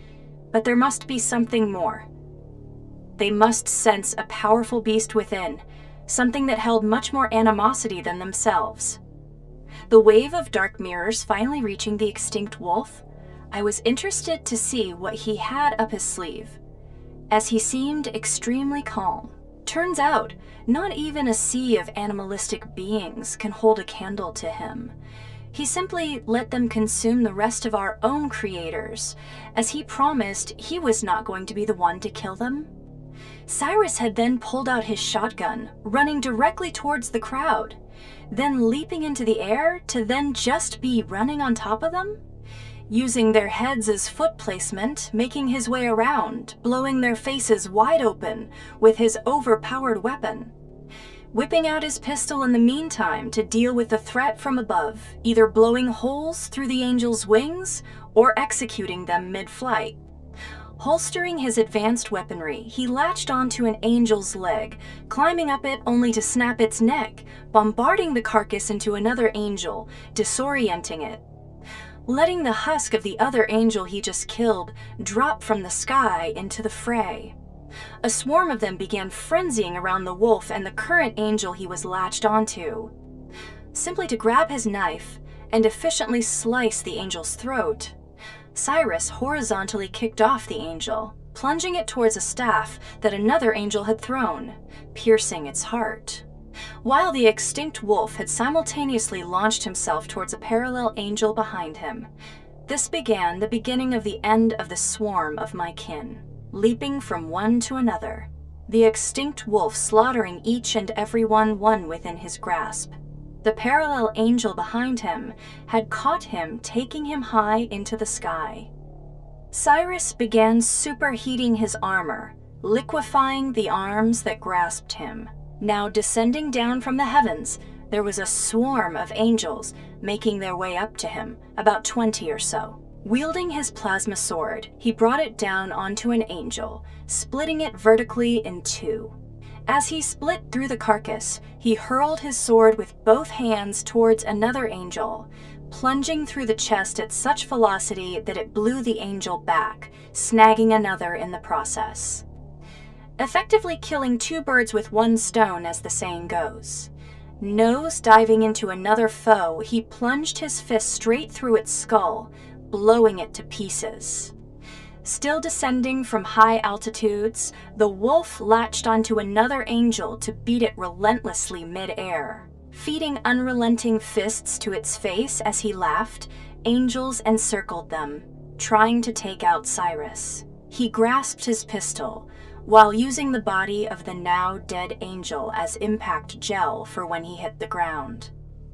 But there must be something more. They must sense a powerful beast within, something that held much more animosity than themselves. The wave of dark mirrors finally reaching the extinct wolf, I was interested to see what he had up his sleeve, as he seemed extremely calm. Turns out, not even a sea of animalistic beings can hold a candle to him. He simply let them consume the rest of our own creators, as he promised he was not going to be the one to kill them. Cyrus had then pulled out his shotgun, running directly towards the crowd, then leaping into the air to then just be running on top of them? Using their heads as foot placement, making his way around, blowing their faces wide open with his overpowered weapon. Whipping out his pistol in the meantime to deal with the threat from above, either blowing holes through the angel's wings or executing them mid-flight. Holstering his advanced weaponry, he latched onto an angel's leg, climbing up it only to snap its neck, bombarding the carcass into another angel, disorienting it. Letting the husk of the other angel he just killed drop from the sky into the fray. A swarm of them began frenzying around the wolf and the current angel he was latched onto. Simply to grab his knife and efficiently slice the angel's throat, Cyrus horizontally kicked off the angel, plunging it towards a staff that another angel had thrown, piercing its heart. While the extinct wolf had simultaneously launched himself towards a parallel angel behind him. This began the beginning of the end of the swarm of my kin, leaping from one to another, the extinct wolf slaughtering each and every one within his grasp. The parallel angel behind him had caught him, taking him high into the sky. Cyrus began superheating his armor, liquefying the arms that grasped him. Now descending down from the heavens, there was a swarm of angels making their way up to him, about 20 or so. Wielding his plasma sword, he brought it down onto an angel, splitting it vertically in two. As he split through the carcass, he hurled his sword with both hands towards another angel, plunging through the chest at such velocity that it blew the angel back, snagging another in the process. Effectively killing two birds with one stone, as the saying goes. Nose diving into another foe, he plunged his fist straight through its skull, blowing it to pieces. Still descending from high altitudes, the wolf latched onto another angel to beat it relentlessly mid-air. Feeding unrelenting fists to its face as he laughed, angels encircled them, trying to take out Cyrus. He grasped his pistol, while using the body of the now dead angel as impact gel for when he hit the ground.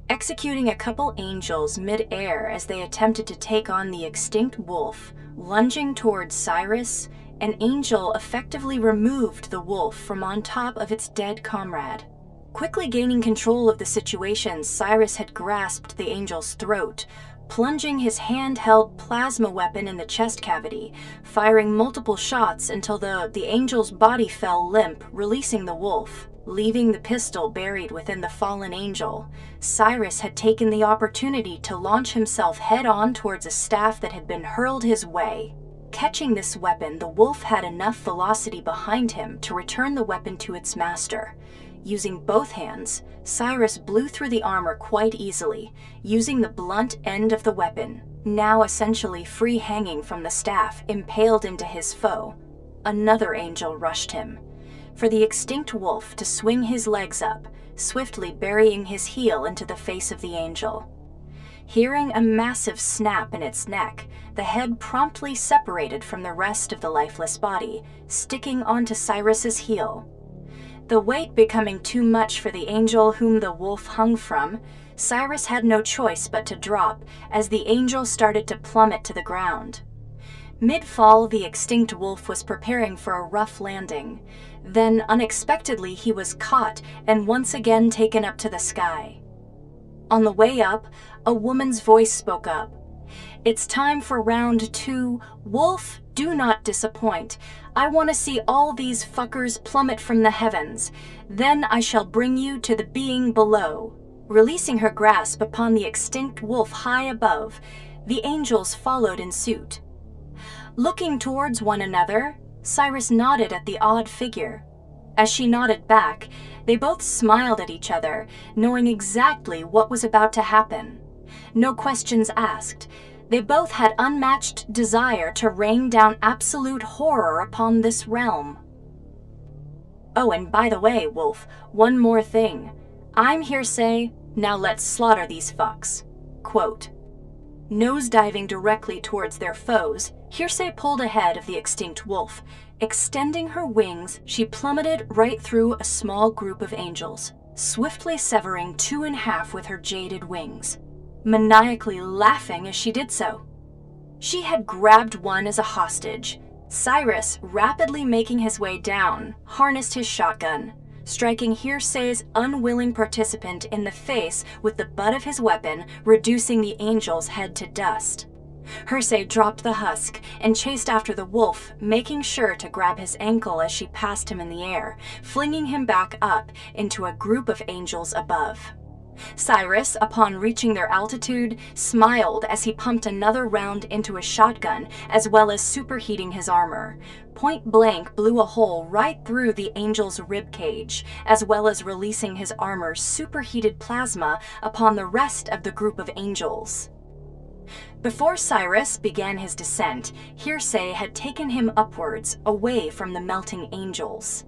Executing a couple angels mid-air as they attempted to take on the extinct wolf, lunging towards Cyrus, an angel effectively removed the wolf from on top of its dead comrade. Quickly gaining control of the situation, Cyrus had grasped the angel's throat, plunging his handheld plasma weapon in the chest cavity, firing multiple shots until the angel's body fell limp, releasing the wolf. Leaving the pistol buried within the fallen angel, Cyrus had taken the opportunity to launch himself head-on towards a staff that had been hurled his way. Catching this weapon, the wolf had enough velocity behind him to return the weapon to its master. Using both hands, Cyrus blew through the armor quite easily, using the blunt end of the weapon, now essentially free hanging from the staff, impaled into his foe. Another angel rushed him. For the extinct wolf to swing his legs up, swiftly burying his heel into the face of the angel. Hearing a massive snap in its neck, the head promptly separated from the rest of the lifeless body, sticking onto Cyrus's heel. The weight becoming too much for the angel whom the wolf hung from, Cyrus had no choice but to drop as the angel started to plummet to the ground. Mid-fall, the extinct wolf was preparing for a rough landing. Then, unexpectedly, he was caught and once again taken up to the sky. On the way up, a woman's voice spoke up. "It's time for round 2. Wolf, do not disappoint. I want to see all these fuckers plummet from the heavens. Then I shall bring you to the being below." Releasing her grasp upon the extinct wolf high above, the angels followed in suit. Looking towards one another, Cyrus nodded at the odd figure. As she nodded back, they both smiled at each other, knowing exactly what was about to happen. No questions asked. They both had unmatched desire to rain down absolute horror upon this realm. "Oh, and by the way, Wolf, one more thing. I'm Hearsay, now let's slaughter these fucks." Quote. Nosediving directly towards their foes, Hearsay pulled ahead of the extinct wolf. Extending her wings, she plummeted right through a small group of angels, swiftly severing 2 in half with her jaded wings, maniacally laughing as she did so. She had grabbed one as a hostage. Cyrus, rapidly making his way down, harnessed his shotgun, striking Hearsay's unwilling participant in the face with the butt of his weapon, reducing the angel's head to dust. Hearsay dropped the husk and chased after the wolf, making sure to grab his ankle as she passed him in the air, flinging him back up into a group of angels above. Cyrus, upon reaching their altitude, smiled as he pumped another round into his shotgun, as well as superheating his armor. Point blank blew a hole right through the angel's rib cage, as well as releasing his armor's superheated plasma upon the rest of the group of angels. Before Cyrus began his descent, Hearsay had taken him upwards, away from the melting angels.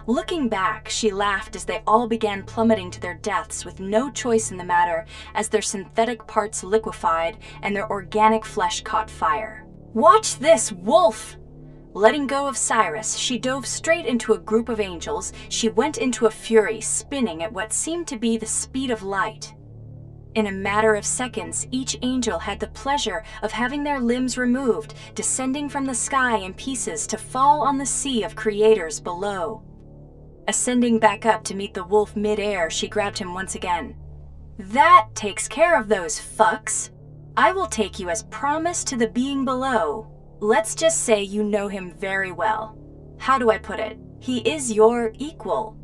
Looking back, she laughed as they all began plummeting to their deaths with no choice in the matter as their synthetic parts liquefied and their organic flesh caught fire. "Watch this, Wolf!" Letting go of Cyrus, she dove straight into a group of angels. She went into a fury, spinning at what seemed to be the speed of light. In a matter of seconds, each angel had the pleasure of having their limbs removed, descending from the sky in pieces to fall on the sea of creators below. Ascending back up to meet the wolf mid-air, she grabbed him once again. "That takes care of those fucks. I will take you as promised to the being below. Let's just say you know him very well. How do I put it? He is your equal."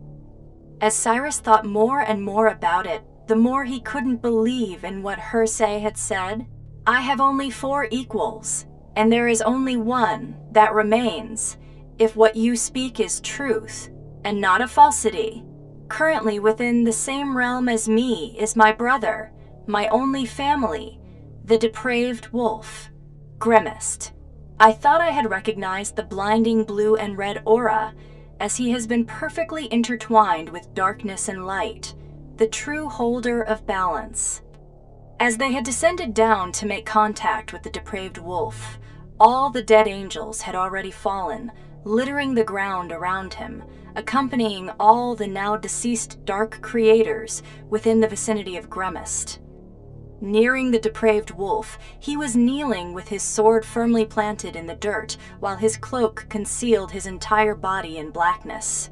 As Cyrus thought more and more about it, the more he couldn't believe in what Hersey had said. "I have only 4 equals, and there is only one that remains, if what you speak is truth, and not a falsity. Currently within the same realm as me is my brother, my only family, the depraved wolf, Grimmest. I thought I had recognized the blinding blue and red aura, as he has been perfectly intertwined with darkness and light, the true holder of balance." As they had descended down to make contact with the depraved wolf, all the dead angels had already fallen, littering the ground around him, accompanying all the now deceased dark creators within the vicinity of Grimmest. Nearing the depraved wolf, he was kneeling with his sword firmly planted in the dirt, while his cloak concealed his entire body in blackness.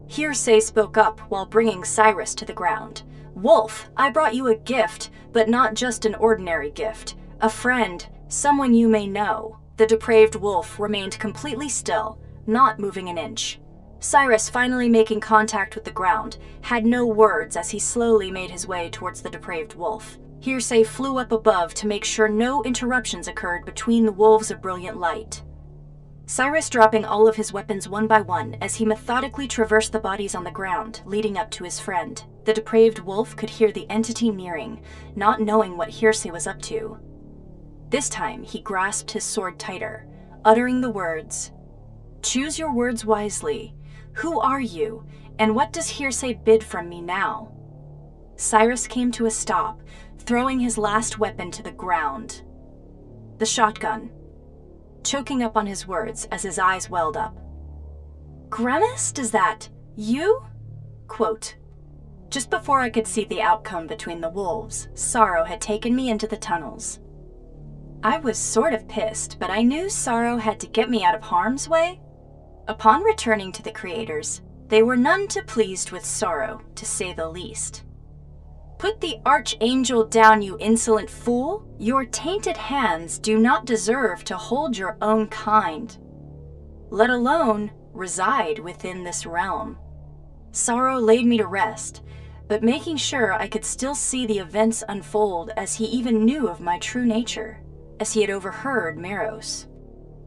Hearsay spoke up while bringing Cyrus to the ground. "Wolf, I brought you a gift, but not just an ordinary gift. A friend, someone you may know." The depraved wolf remained completely still, not moving an inch. Cyrus, finally making contact with the ground, had no words as he slowly made his way towards the depraved wolf. Hearsay flew up above to make sure no interruptions occurred between the wolves of brilliant light. Cyrus dropping all of his weapons one by one as he methodically traversed the bodies on the ground, leading up to his friend. The depraved wolf could hear the entity nearing, not knowing what Hearsay was up to. This time, he grasped his sword tighter, uttering the words, "Choose your words wisely. Who are you, and what does Hearsay bid from me now?" Cyrus came to a stop, throwing his last weapon to the ground. The shotgun, choking up on his words as his eyes welled up. "Grimmest, is that you?" Quote, "Just before I could see the outcome between the wolves, Sorrow had taken me into the tunnels. I was sort of pissed, but I knew Sorrow had to get me out of harm's way. Upon returning to the creators, they were none too pleased with Sorrow, to say the least. 'Put the archangel down, you insolent fool! Your tainted hands do not deserve to hold your own kind, let alone reside within this realm.' Sorrow laid me to rest, but making sure I could still see the events unfold, as he even knew of my true nature, as he had overheard Meros.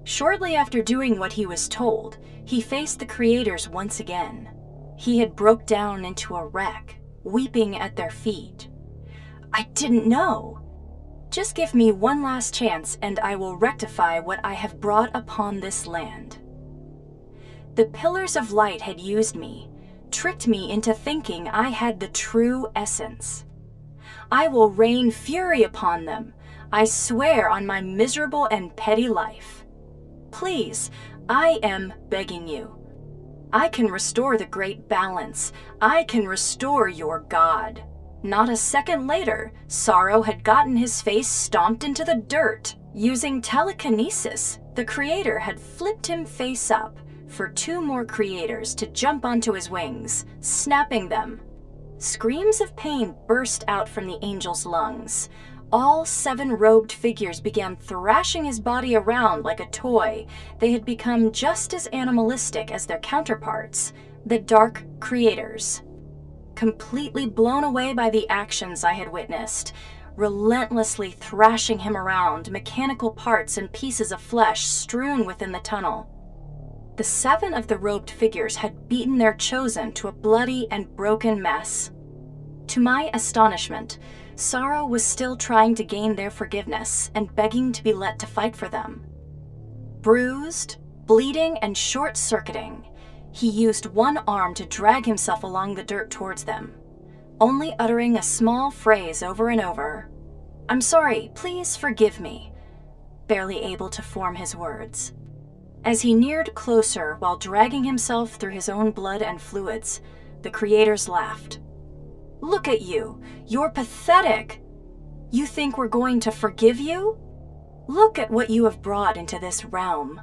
Shortly after doing what he was told, he faced the creators once again. He had broke down into a wreck, weeping at their feet. 'I didn't know. Just give me one last chance and I will rectify what I have brought upon this land.' The pillars of light had used me, tricked me into thinking I had the true essence. I will rain fury upon them. I swear on my miserable and petty life. Please, I am begging you. I can restore the great balance. I can restore your god." Not a second later, Sorrow had gotten his face stomped into the dirt. Using telekinesis, the creator had flipped him face up for 2 more creators to jump onto his wings, snapping them. Screams of pain burst out from the angel's lungs. All 7 robed figures began thrashing his body around like a toy. They had become just as animalistic as their counterparts, the Dark Creators. Completely blown away by the actions I had witnessed, relentlessly thrashing him around, mechanical parts and pieces of flesh strewn within the tunnel. The 7 of the robed figures had beaten their chosen to a bloody and broken mess. To my astonishment, Sorrow was still trying to gain their forgiveness and begging to be let to fight for them. Bruised, bleeding, and short-circuiting, he used one arm to drag himself along the dirt towards them, only uttering a small phrase over and over, "I'm sorry, please forgive me," barely able to form his words. As he neared closer while dragging himself through his own blood and fluids, the creators laughed. "Look at you! You're pathetic! You think we're going to forgive you? Look at what you have brought into this realm.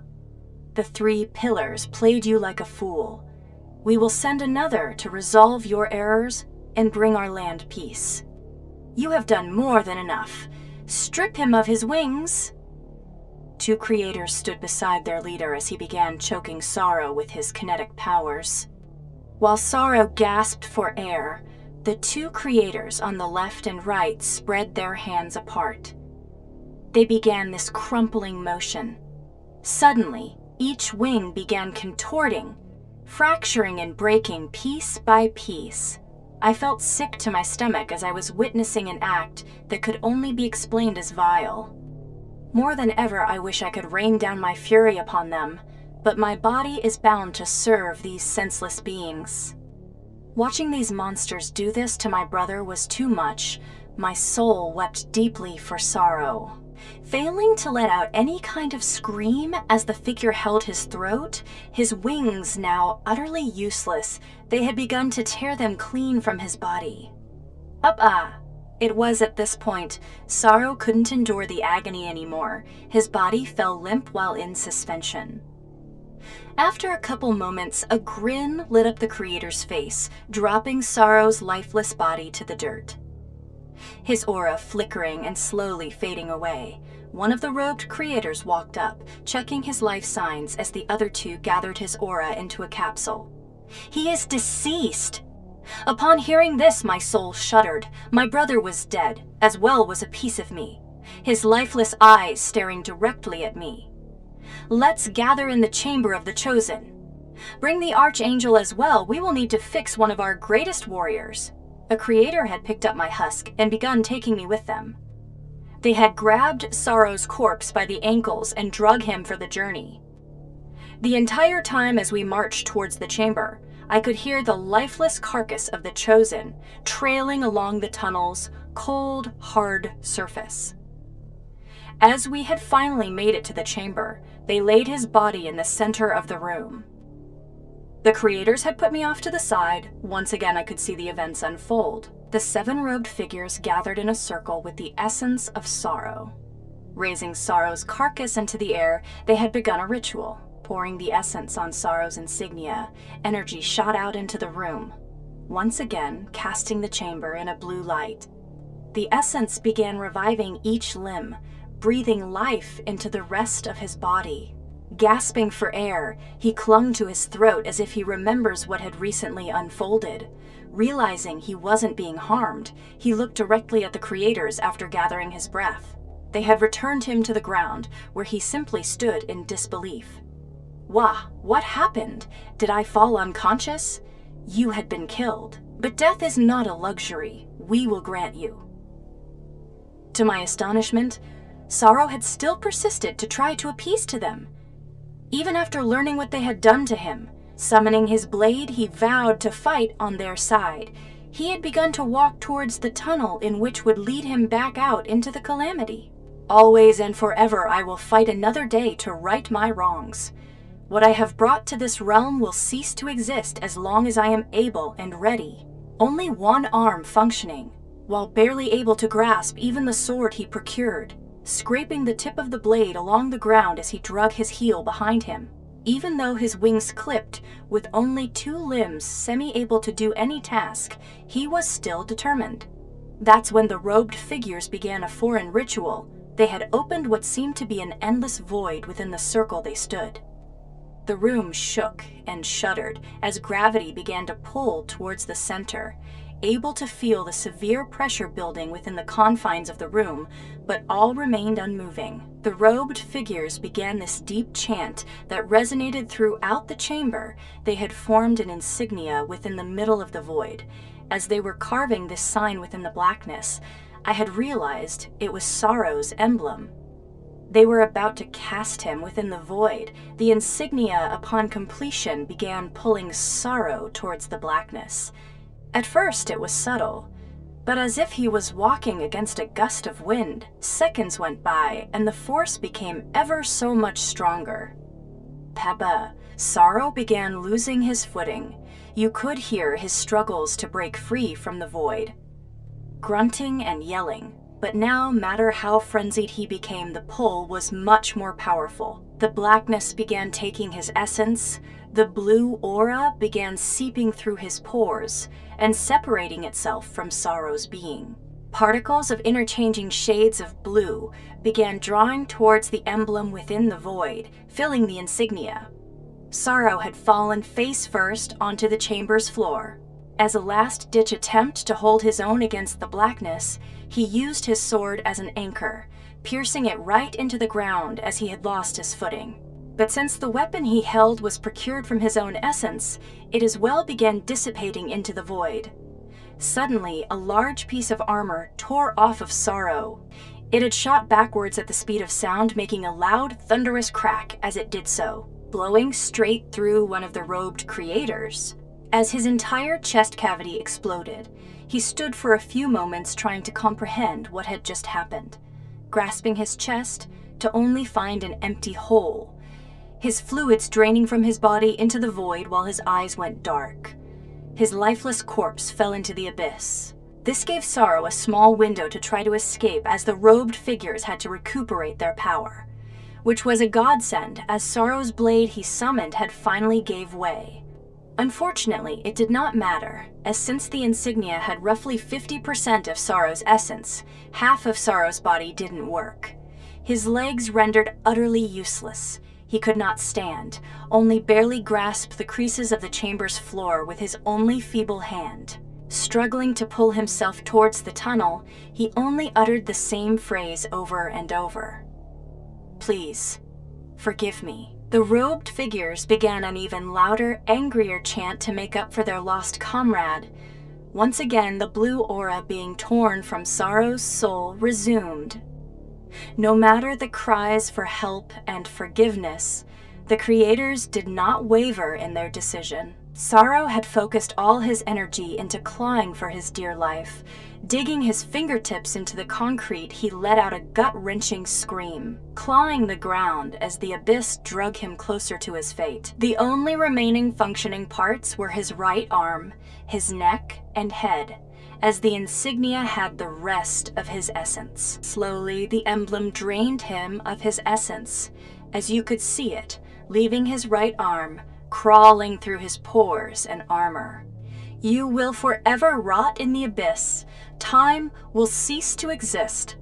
The 3 pillars played you like a fool. We will send another to resolve your errors and bring our land peace. You have done more than enough. Strip him of his wings." 2 creators stood beside their leader as he began choking Sorrow with his kinetic powers. While Sorrow gasped for air, the 2 creators on the left and right spread their hands apart. They began this crumpling motion. Suddenly, each wing began contorting, fracturing and breaking piece by piece. I felt sick to my stomach as I was witnessing an act that could only be explained as vile. More than ever, I wish I could rain down my fury upon them, but my body is bound to serve these senseless beings. Watching these monsters do this to my brother was too much. My soul wept deeply for Sorrow. Failing to let out any kind of scream as the figure held his throat, his wings now utterly useless, they had begun to tear them clean from his body. It was at this point, Sorrow couldn't endure the agony anymore. His body fell limp while in suspension. After a couple moments, a grin lit up the creator's face, dropping Sorrow's lifeless body to the dirt. His aura flickering and slowly fading away, one of the robed creators walked up, checking his life signs as the other 2 gathered his aura into a capsule. "He is deceased!" Upon hearing this, my soul shuddered. My brother was dead, as well was a piece of me, his lifeless eyes staring directly at me. "Let's gather in the chamber of the chosen. Bring the archangel as well. We will need to fix one of our greatest warriors." A creator had picked up my husk and begun taking me with them. They had grabbed Sorrow's corpse by the ankles and drug him for the journey. The entire time as we marched towards the chamber, I could hear the lifeless carcass of the chosen trailing along the tunnel's cold, hard surface. As we had finally made it to the chamber, they laid his body in the center of the room. The creators had put me off to the side. Once again, I could see the events unfold. The 7 robed figures gathered in a circle with the essence of Sorrow. Raising Sorrow's carcass into the air, they had begun a ritual. Pouring the essence on Sorrow's insignia, energy shot out into the room, once again casting the chamber in a blue light. The essence began reviving each limb, breathing life into the rest of his body. Gasping for air, he clung to his throat as if he remembers what had recently unfolded. Realizing he wasn't being harmed, he looked directly at the creators after gathering his breath. They had returned him to the ground, where he simply stood in disbelief. "Wah, what happened? Did I fall unconscious? You had been killed. But death is not a luxury. We will grant you." To my astonishment, Sorrow had still persisted to try to appease to them. Even after learning what they had done to him, summoning his blade, he vowed to fight on their side. He had begun to walk towards the tunnel in which would lead him back out into the calamity. "Always and forever I will fight another day to right my wrongs. What I have brought to this realm will cease to exist as long as I am able and ready." Only one arm functioning, while barely able to grasp even the sword he procured, scraping the tip of the blade along the ground as he drug his heel behind him. Even though his wings clipped, with only 2 limbs semi-able to do any task, he was still determined. That's when the robed figures began a foreign ritual. They had opened what seemed to be an endless void within the circle they stood. The room shook and shuddered as gravity began to pull towards the center, able to feel the severe pressure building within the confines of the room, but all remained unmoving. The robed figures began this deep chant that resonated throughout the chamber. They had formed an insignia within the middle of the void. As they were carving this sign within the blackness, I had realized it was Sorrow's emblem. They were about to cast him within the void. The insignia, upon completion, began pulling Sorrow towards the blackness. At first it was subtle, but as if he was walking against a gust of wind, seconds went by and the force became ever so much stronger. Peba, Sorrow began losing his footing. You could hear his struggles to break free from the void. Grunting and yelling, but now, matter how frenzied he became, the pull was much more powerful. The blackness began taking his essence, the blue aura began seeping through his pores and separating itself from Sorrow's being. Particles of interchanging shades of blue began drawing towards the emblem within the void, filling the insignia. Sorrow had fallen face first onto the chamber's floor. As a last-ditch attempt to hold his own against the blackness, he used his sword as an anchor, piercing it right into the ground as he had lost his footing. But since the weapon he held was procured from his own essence, it as well began dissipating into the void. Suddenly, a large piece of armor tore off of Sorrow. It had shot backwards at the speed of sound, making a loud, thunderous crack as it did so, blowing straight through one of the robed creators. As his entire chest cavity exploded, he stood for a few moments trying to comprehend what had just happened, grasping his chest to only find an empty hole, his fluids draining from his body into the void while his eyes went dark. His lifeless corpse fell into the abyss. This gave Sorrow a small window to try to escape as the robed figures had to recuperate their power, which was a godsend as Sorrow's blade he summoned had finally gave way. Unfortunately, it did not matter, as since the insignia had roughly 50% of Sorrow's essence, half of Sorrow's body didn't work. His legs rendered utterly useless. He could not stand, only barely grasp the creases of the chamber's floor with his only feeble hand. Struggling to pull himself towards the tunnel, he only uttered the same phrase over and over. "Please, forgive me." The robed figures began an even louder, angrier chant to make up for their lost comrade. Once again, the blue aura being torn from Sorrow's soul resumed. No matter the cries for help and forgiveness, the creators did not waver in their decision. Sorrow had focused all his energy into clawing for his dear life. Digging his fingertips into the concrete, he let out a gut-wrenching scream, clawing the ground as the abyss drug him closer to his fate. The only remaining functioning parts were his right arm, his neck, and head, as the insignia had the rest of his essence. Slowly, the emblem drained him of his essence, as you could see it, leaving his right arm, crawling through his pores and armor. You will forever rot in the abyss. Time will cease to exist.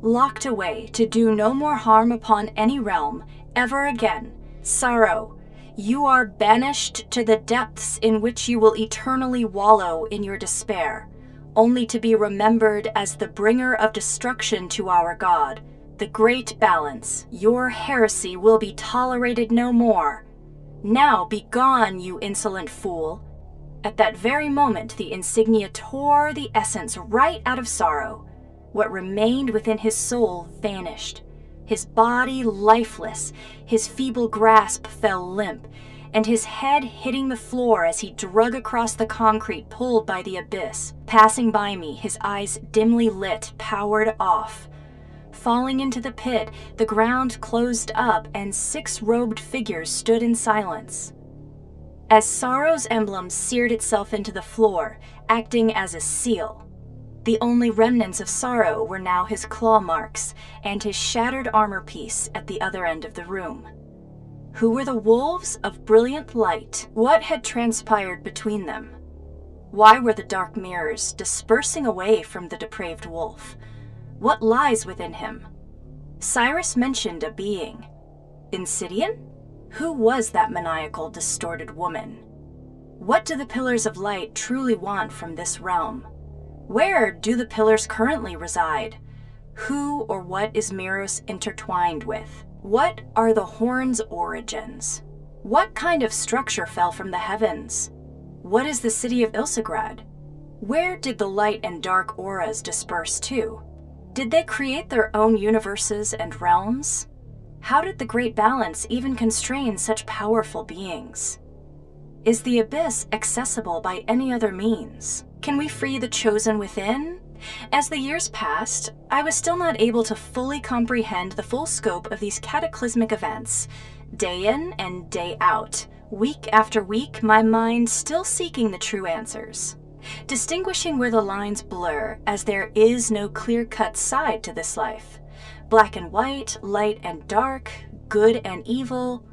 Locked away to do no more harm upon any realm, ever again. Sorrow, you are banished to the depths in which you will eternally wallow in your despair, only to be remembered as the bringer of destruction to our God, the great balance. Your heresy will be tolerated no more. Now be gone, you insolent fool. At that very moment, the insignia tore the essence right out of Sorrow. What remained within his soul vanished. His body lifeless, his feeble grasp fell limp, and his head hitting the floor as he drug across the concrete pulled by the abyss. Passing by me, his eyes dimly lit, powered off. Falling into the pit, the ground closed up and 6 robed figures stood in silence. As Sorrow's emblem seared itself into the floor, acting as a seal, the only remnants of Sorrow were now his claw marks and his shattered armor piece at the other end of the room. Who were the wolves of brilliant light? What had transpired between them? Why were the dark mirrors dispersing away from the depraved wolf? What lies within him? Cyrus mentioned a being. Insidian? Who was that maniacal, distorted woman? What do the Pillars of Light truly want from this realm? Where do the pillars currently reside? Who or what is Miros intertwined with? What are the horn's origins? What kind of structure fell from the heavens? What is the city of Ilsagrad? Where did the light and dark auras disperse to? Did they create their own universes and realms? How did the Great Balance even constrain such powerful beings? Is the abyss accessible by any other means? Can we free the chosen within? As the years passed, I was still not able to fully comprehend the full scope of these cataclysmic events, Day in and day out, week after week, my mind still seeking the true answers. Distinguishing where the lines blur, as there is no clear-cut side to this life. Black and white, light and dark, good and evil,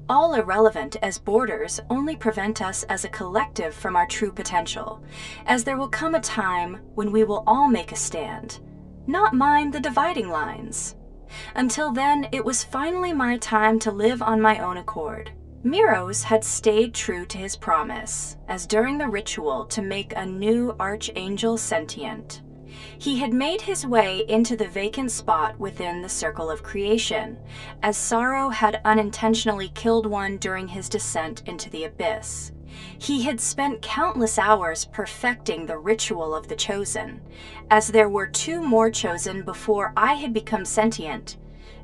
all irrelevant, as borders only prevent us as a collective from our true potential, as there will come a time when we will all make a stand, not mind the dividing lines. Until then, it was finally my time to live on my own accord. Miros had stayed true to his promise, as during the ritual to make a new archangel sentient. He had made his way into the vacant spot within the circle of creation, as sorrow had unintentionally killed one during his descent into the abyss. He had spent countless hours perfecting the ritual of the chosen, as there were 2 more chosen before I had become sentient.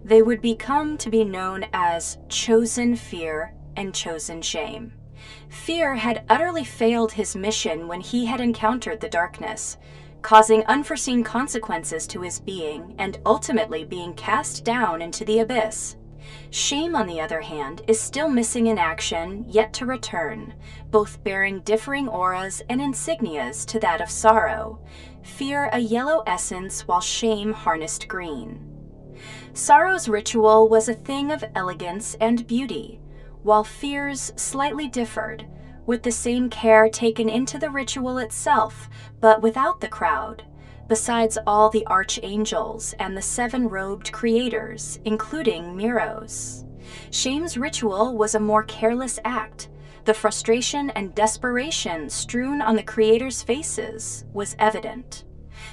They would become to be known as chosen fear and chosen shame. Fear had utterly failed his mission when he had encountered the darkness, causing unforeseen consequences to his being and ultimately being cast down into the abyss. Shame, on the other hand, is still missing in action, yet to return, both bearing differing auras and insignias to that of sorrow, fear a yellow essence while shame harnessed green. Sorrow's ritual was a thing of elegance and beauty, while fear's slightly differed, with the same care taken into the ritual itself, but without the crowd, besides all the archangels and the 7 robed creators, including Miros. Shame's ritual was a more careless act. The frustration and desperation strewn on the creators' faces was evident.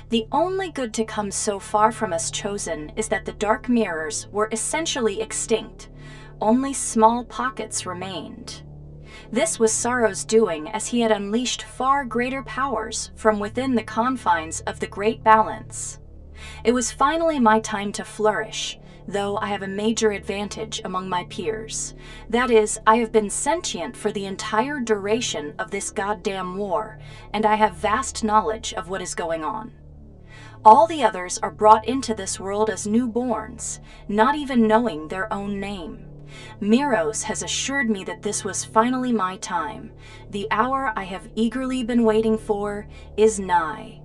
The only good to come so far from us chosen is that the dark mirrors were essentially extinct. Only small pockets remained. This was sorrow's doing, as he had unleashed far greater powers from within the confines of the Great Balance. It was finally my time to flourish, though I have a major advantage among my peers. That is, I have been sentient for the entire duration of this goddamn war, and I have vast knowledge of what is going on. All the others are brought into this world as newborns, not even knowing their own name. Miros has assured me that this was finally my time. The hour I have eagerly been waiting for is nigh.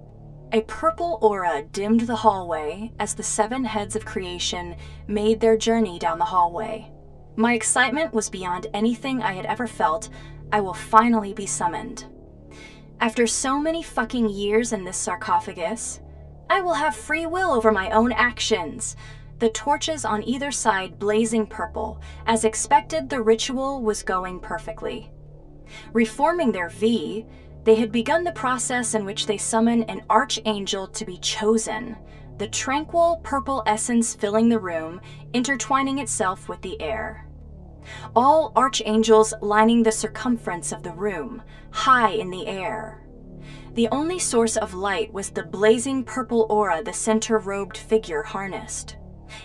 A purple aura dimmed the hallway as the 7 heads of creation made their journey down the hallway. My excitement was beyond anything I had ever felt. I will finally be summoned. After so many fucking years in this sarcophagus, I will have free will over my own actions. The torches on either side blazing purple. As expected, the ritual was going perfectly. Reforming their V, they had begun the process in which they summon an archangel to be chosen, the tranquil purple essence filling the room, intertwining itself with the air. All archangels lining the circumference of the room, high in the air. The only source of light was the blazing purple aura the center-robed figure harnessed.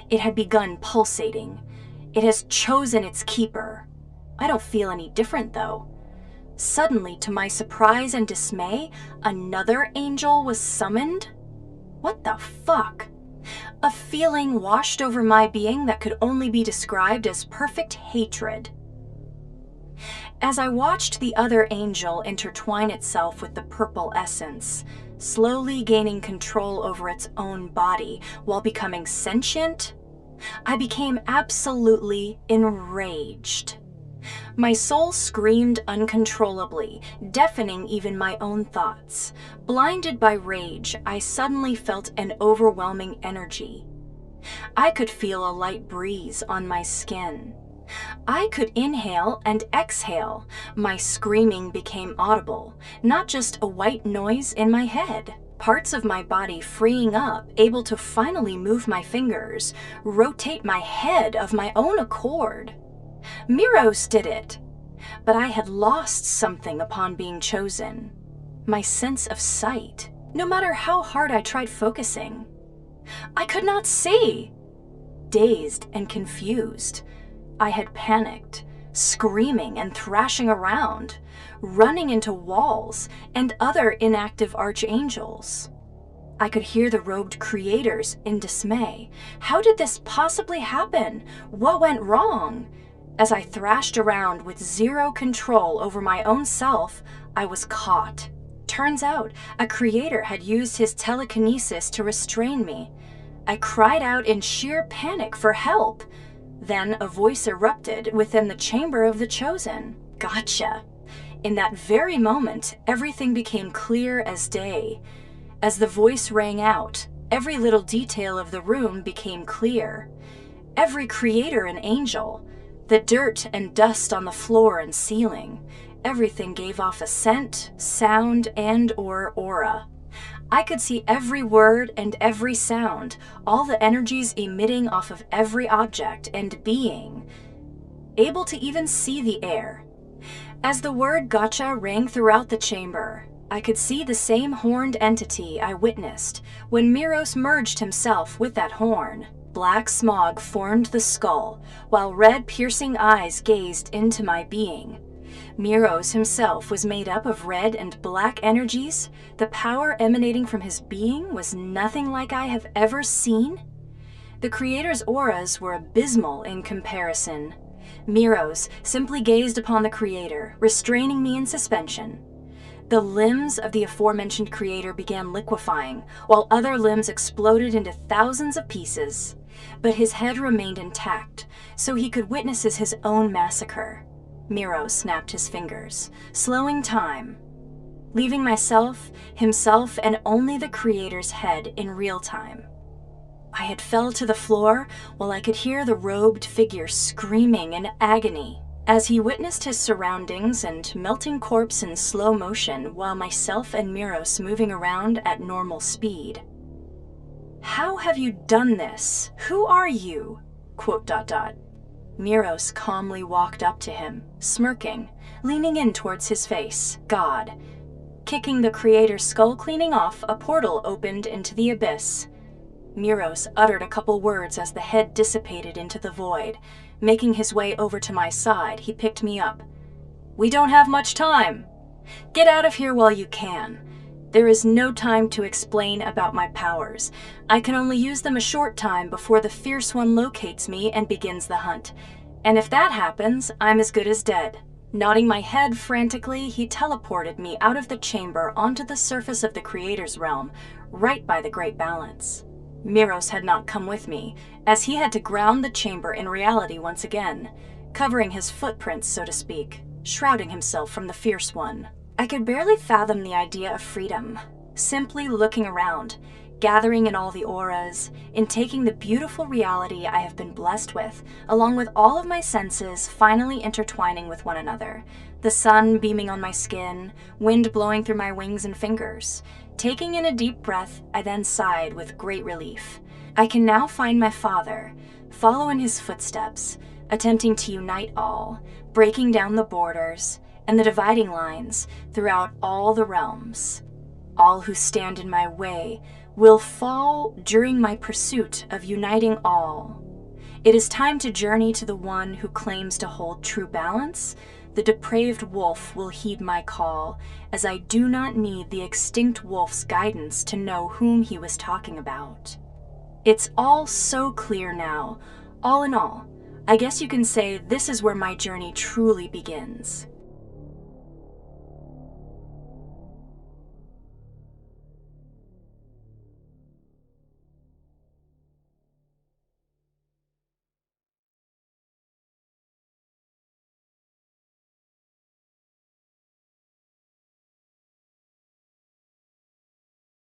It had begun pulsating. It has chosen its keeper. I don't feel any different, though. Suddenly, to my surprise and dismay, another angel was summoned? What the fuck? A feeling washed over my being that could only be described as perfect hatred. As I watched the other angel intertwine itself with the purple essence, slowly gaining control over its own body while becoming sentient, I became absolutely enraged. My soul screamed uncontrollably, deafening even my own thoughts. Blinded by rage, I suddenly felt an overwhelming energy. I could feel a light breeze on my skin. I could inhale and exhale. My screaming became audible, not just a white noise in my head. Parts of my body freeing up, able to finally move my fingers, rotate my head of my own accord. Miros did it. But I had lost something upon being chosen. My sense of sight, no matter how hard I tried focusing. I could not see. Dazed and confused, I had panicked, screaming and thrashing around, running into walls and other inactive archangels. I could hear the robed creators in dismay. How did this possibly happen? What went wrong? As I thrashed around with zero control over my own self, I was caught. Turns out, a creator had used his telekinesis to restrain me. I cried out in sheer panic for help. Then a voice erupted within the chamber of the chosen. Gotcha. In that very moment, everything became clear as day. As the voice rang out, every little detail of the room became clear. Every creator an angel. The dirt and dust on the floor and ceiling. Everything gave off a scent, sound, and/or aura. I could see every word and every sound, all the energies emitting off of every object and being. Able to even see the air. As the word gotcha rang throughout the chamber, I could see the same horned entity I witnessed when Miros merged himself with that horn. Black smog formed the skull, while red piercing eyes gazed into my being. Miros himself was made up of red and black energies. The power emanating from his being was nothing like I have ever seen. The creator's auras were abysmal in comparison. Miros simply gazed upon the creator, restraining me in suspension. The limbs of the aforementioned creator began liquefying, while other limbs exploded into thousands of pieces. But his head remained intact, so he could witness his own massacre. Miros snapped his fingers, slowing time, leaving myself, himself, and only the creator's head in real time. I had fell to the floor while I could hear the robed figure screaming in agony as he witnessed his surroundings and melting corpse in slow motion while myself and Miros moving around at normal speed. "How have you done this? Who are you?" ... Miros calmly walked up to him, smirking, leaning in towards his face, God. Kicking the creator's skull cleaning off, a portal opened into the abyss. Miros uttered a couple words as the head dissipated into the void. Making his way over to my side, he picked me up. "We don't have much time. Get out of here while you can. There is no time to explain about my powers. I can only use them a short time before the fierce one locates me and begins the hunt. And if that happens, I'm as good as dead." Nodding my head frantically, he teleported me out of the chamber onto the surface of the creator's realm, right by the Great Balance. Miros had not come with me, as he had to ground the chamber in reality once again, covering his footprints, so to speak, shrouding himself from the fierce one. I could barely fathom the idea of freedom, simply looking around, gathering in all the auras, in taking the beautiful reality I have been blessed with, along with all of my senses finally intertwining with one another, the sun beaming on my skin, wind blowing through my wings and fingers. Taking in a deep breath, I then sighed with great relief. I can now find my father, follow in his footsteps, attempting to unite all, breaking down the borders and the dividing lines throughout all the realms. All who stand in my way will fall during my pursuit of uniting all. It is time to journey to the one who claims to hold true balance. The depraved wolf will heed my call, as I do not need the extinct wolf's guidance to know whom he was talking about. It's all so clear now. All in all, I guess you can say this is where my journey truly begins.